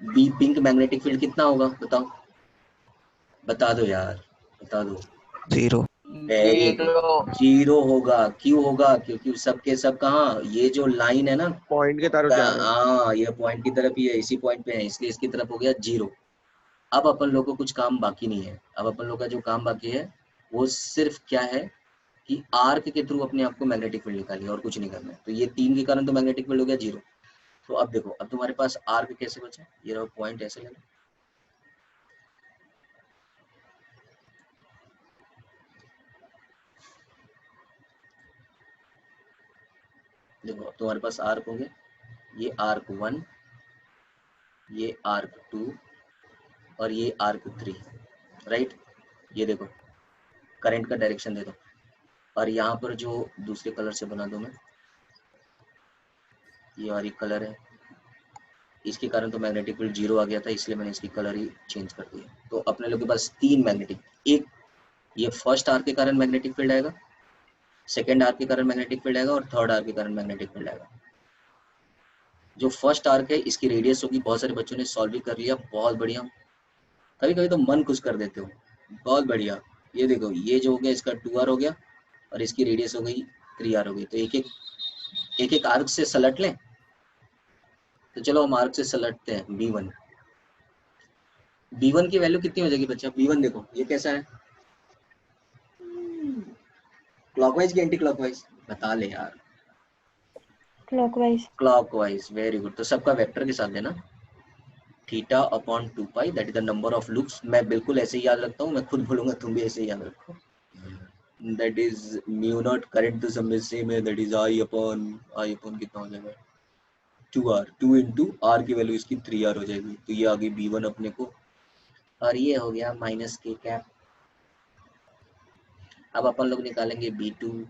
बी पिंक मैग्नेटिक फील्ड कितना होगा बताओ, बता दो यार, बता दो। 0 वेरी गुड, 0 होगा। क्यों होगा? क्योंकि सबके सब कहाँ, ये जो लाइन है ना, पॉइंट की तरफ जा रहे हैं। हाँ ये पॉइंट की तरफ ही है, इसी पॉइंट पे है, इसलिए इसकी तरफ हो गया 0। अब अपन लोग को कुछ काम बाकी नहीं है। अब अपन लोग का जो काम बाकी है वो सिर्फ क्या है कि आर्क के थ्रू अपने आप को मैग्नेटिक फील्ड निकालिए, और कुछ नहीं करना है। तो ये 3 के कारण तो मैग्नेटिक फील्ड हो गया 0। तो अब देखो, अब तुम्हारे पास आर्क कैसे बचा, ये रहा पॉइंट, ऐसे लेना, देखो तुम्हारे पास आर्क होंगे, ये आर्क 1, ये आर्क 2, और ये आर्क 3, राइट। ये देखो करंट का डायरेक्शन दे दो, और यहाँ पर जो दूसरे कलर से बना दो मैं, ये वाली कलर है, इसके कारण तो मैग्नेटिक फील्ड 0 आ गया था, इसलिए मैंने इसकी कलर ही चेंज कर दिया। तो अपने लोग के पास 3 मैग्नेटिक, एक ये फर्स्ट आर्क के कारण मैग्नेटिक फील्ड आएगा, सेकेंड आर्क के कारण मैग्नेटिक फील्ड आएगा, और थर्ड आर्क के कारण मैग्नेटिक फील्ड आएगा। जो फर्स्ट आर्क है इसकी रेडियस होगी, बहुत सारे बच्चों ने सॉल्व भी कर लिया, बहुत बढ़िया। कभी कभी तो मन खुश कर देते हो, बहुत बढ़िया। ये देखो ये जो हो गया इसका 2r हो गया, और इसकी रेडियस हो गई 3r हो गई। तो एक एक आर्क से सलट लें। तो चलो हम आर्क से सलटते हैं। b1 की वैल्यू कितनी हो जाएगी बच्चा? b1 देखो ये कैसा है, क्लॉकवाइज की एंटी क्लॉकवाइज? बता ले यार। क्लॉकवाइज। Clockwise, very good. तो सबका वेक्टर के साथ देना, theta upon 2 pi, that is the number of loops. मैं बिल्कुल ऐसे ही याद रखता हूँ, मैं खुद बोलूंगा तुम भी ऐसे ही याद रखो। That is mu naught, current तो सब में सेम है, दैट इज आई अपॉन कितना हो जाएगा 2r, 2 इंटू आर की वैल्यू इसकी 3r हो जाएगी। तो ये आ गई b1 अपने को, और ये हो गया माइनस k कैप। अब अपन लोग निकालेंगे b2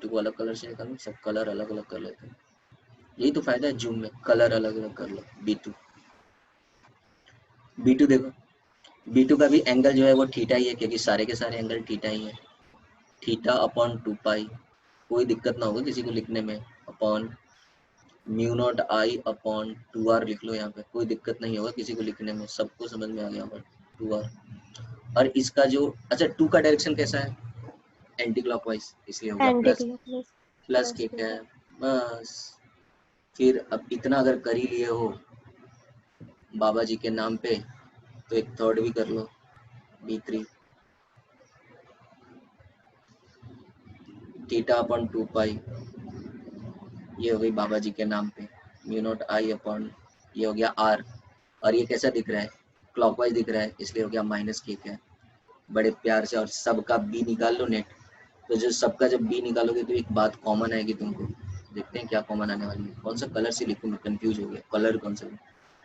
को अलग कलर से निकालो, सब कलर अलग अलग कर लेते हैं, यही तो फायदा है जूम में, कलर अलग अलग कर लो। b2 देखो, b2 का भी एंगल जो है वो थीटा ही है, क्योंकि सारे के सारे एंगल थीटा ही है। थीटा अपॉन 2 पाई, कोई दिक्कत ना होगा किसी को लिखने में, upon mu naught I upon 2r लिख लो यहाँ पे, कोई दिक्कत नहीं होगा किसी को लिखने में, सबको समझ में आ गया होगा 2r। और इसका जो, अच्छा 2 का डायरेक्शन कैसा है? एंटी क्लॉकवाइज, इसलिए होगा एंटी क्लॉकवाइज। प्लस के क्या है बस। फिर अब इतना अगर कर ही लिए हो बाबा जी के नाम पे, तो एक थर्ड भी कर लो, b3 थीटा अपॉन 2 पाई, ये हो गई बाबा जी के नाम पे, म्यू नॉट आई अपॉन, ये हो गया r। और ये कैसा दिख रहा है? क्लॉकवाइज दिख रहा है, इसलिए हो गया माइनस के क्या, बड़े प्यार से। और सबका b निकाल लो नेट। तो जो सबका जब b निकालोगे तो एक बात कॉमन आएगी तुमको, देखते हैं क्या कॉमन आने वाली है। कौन सा कलर से लिखूं मैं, कंफ्यूज हो गया, कलर कौन सा?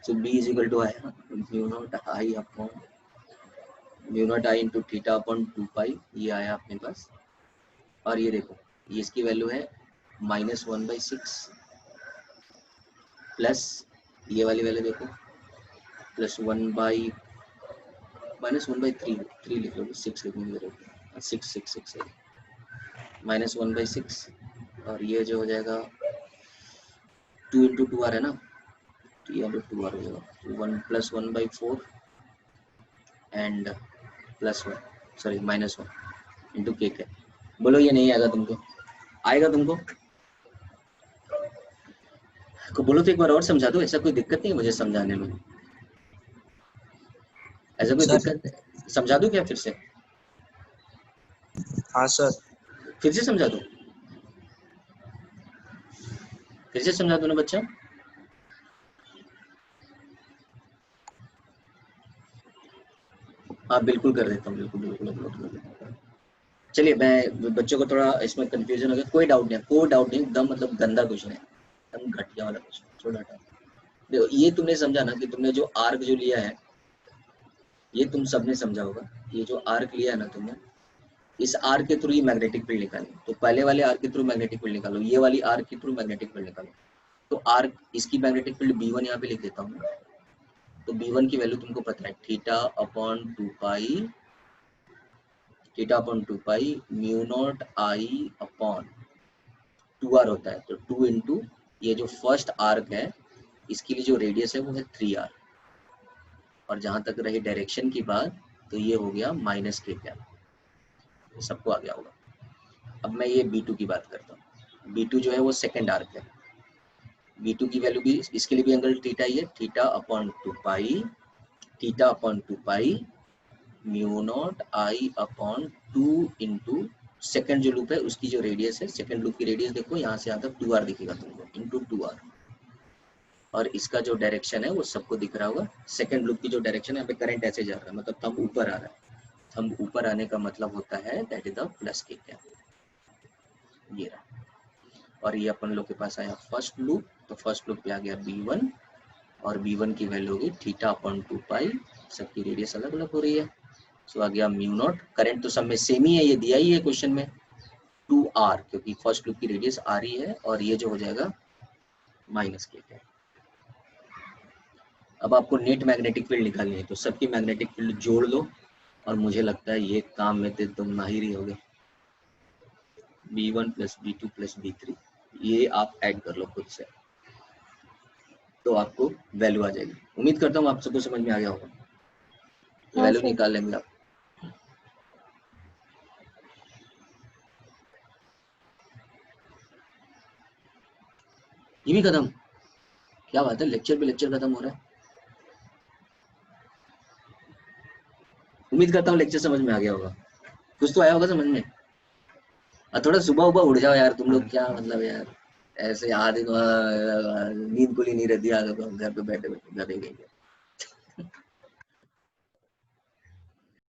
सो b इज इक्वल टू आया mu naught I upon mu naught I into theta upon 2 पाई, ये आया अपने पास। और ये देखो ये इसकी वैल्यू है -1/6 प्लस ये वाली वैल्यू देखो प्लस 3 लिख लो, 6 लिखूंगी, 6 है -1/6, और ये जो हो जाएगा 2 इंटू 2r है ना, तो ये 2r हो जाएगा, 1 + 1/4 एंड +1 सॉरी -1 इंटू के है। बोलो ये नहीं आएगा तुमको? आएगा तुमको? को बोलो तो एक बार और समझा दो, ऐसा कोई दिक्कत नहीं है मुझे समझाने में, ऐसा कोई सर। दिक्कत? समझा दूं क्या फिर से? हाँ सर। फिर से समझा दूं? फिर से समझा दूं ना बच्चा? हाँ बिल्कुल कर देता हूँ, बिल्कुल अपलोड कर देता हूँ। चलिए मैं बच्चों को थोड़ा इसमें कंफ्यूजन हो गया, कोई डाउट नहीं, एकदम मतलब गंदा कुछ नहीं, एकदम घटिया वाला कुछ, छोटा टाइप। देखो ये तुमने समझा ना कि तुमने जो आर्क जो लिया है, ये तुम सबने समझा होगा, ये जो आर्क लिया है ना तुमने, इस आर्क के थ्रू ही मैग्नेटिक फील्ड निकालो। तो पहले वाले आर्क के थ्रू मैग्नेटिक फील्ड निकालो, ये वाली आर्क के थ्रू मैग्नेटिक फील्ड निकालो। तो आर्क इसकी मैग्नेटिक फील्ड b1 यहाँ पे लिख देता हूँ। तो b1 की वैल्यू तुमको पता है, theta upon 2 pi mu naught I upon 2r होता है। तो 2 इंटू ये जो फर्स्ट आर्क है इसके लिए जो रेडियस है वो है 3r, और जहां तक रही डायरेक्शन की बात, तो ये हो गया -k कैप। सबको आ गया होगा। अब मैं ये b2 की बात करता हूँ। b2 जो है वो सेकेंड आर्क है, b2 की वैल्यू भी इसके लिए भी एंगल थीटा ही है, theta upon 2 pi mu naught I upon 2 into second जो लूप है उसकी जो रेडियस है, सेकेंड लूप की रेडियस देखो यहाँ से यहाँ तक 2r दिखेगा तुमको, इंटू 2r। और इसका जो डायरेक्शन है वो सबको दिख रहा होगा, सेकेंड लूप की जो डायरेक्शन है, यहाँ पे करंट ऐसे जा रहा है, मतलब थंब ऊपर आ रहा है। थंब ऊपर आने का मतलब होता है दैट इज द प्लस के कैप, ये रहा। और ये अपन लोग के पास आया फर्स्ट लूप, तो फर्स्ट लूप पे आ गया b1, और b1 की वैल्यू होगी थीटा अपॉन 2 पाई सबकी रेडियस अलग अलग हो रही है। सो आ गया म्यू नॉट, करंट तो सब में सेम ही है, ये दिया ही है क्वेश्चन में 2r, क्योंकि फर्स्ट लूप की रेडियस r ही है और ये जो हो जाएगा माइनस के है। अब आपको नेट मैग्नेटिक फील्ड निकालनी है, तो सबकी मैग्नेटिक फील्ड जोड़ लो और मुझे लगता है ये काम में तो तुम माहिर ही होगे। B1 plus B2 plus B3 ये आप ऐड कर लो खुद से, तो आपको वैल्यू आ जाएगी। उम्मीद करता हूँ आप सबको समझ में आ गया होगा। हाँ वैल्यू सर। निकाल लेंगे आप। ये भी खत्म, क्या बात है, लेक्चर पे लेक्चर खत्म हो रहा है। उम्मीद करता हूँ लेक्चर समझ में आ गया होगा, कुछ तो आया होगा समझ में। और थोड़ा सुबह उबह उठ जाओ यार तुम लोग, क्या मतलब यार ऐसे आधे नींद खुली नहीं रहती, घर पे बैठे बैठे गधे गए।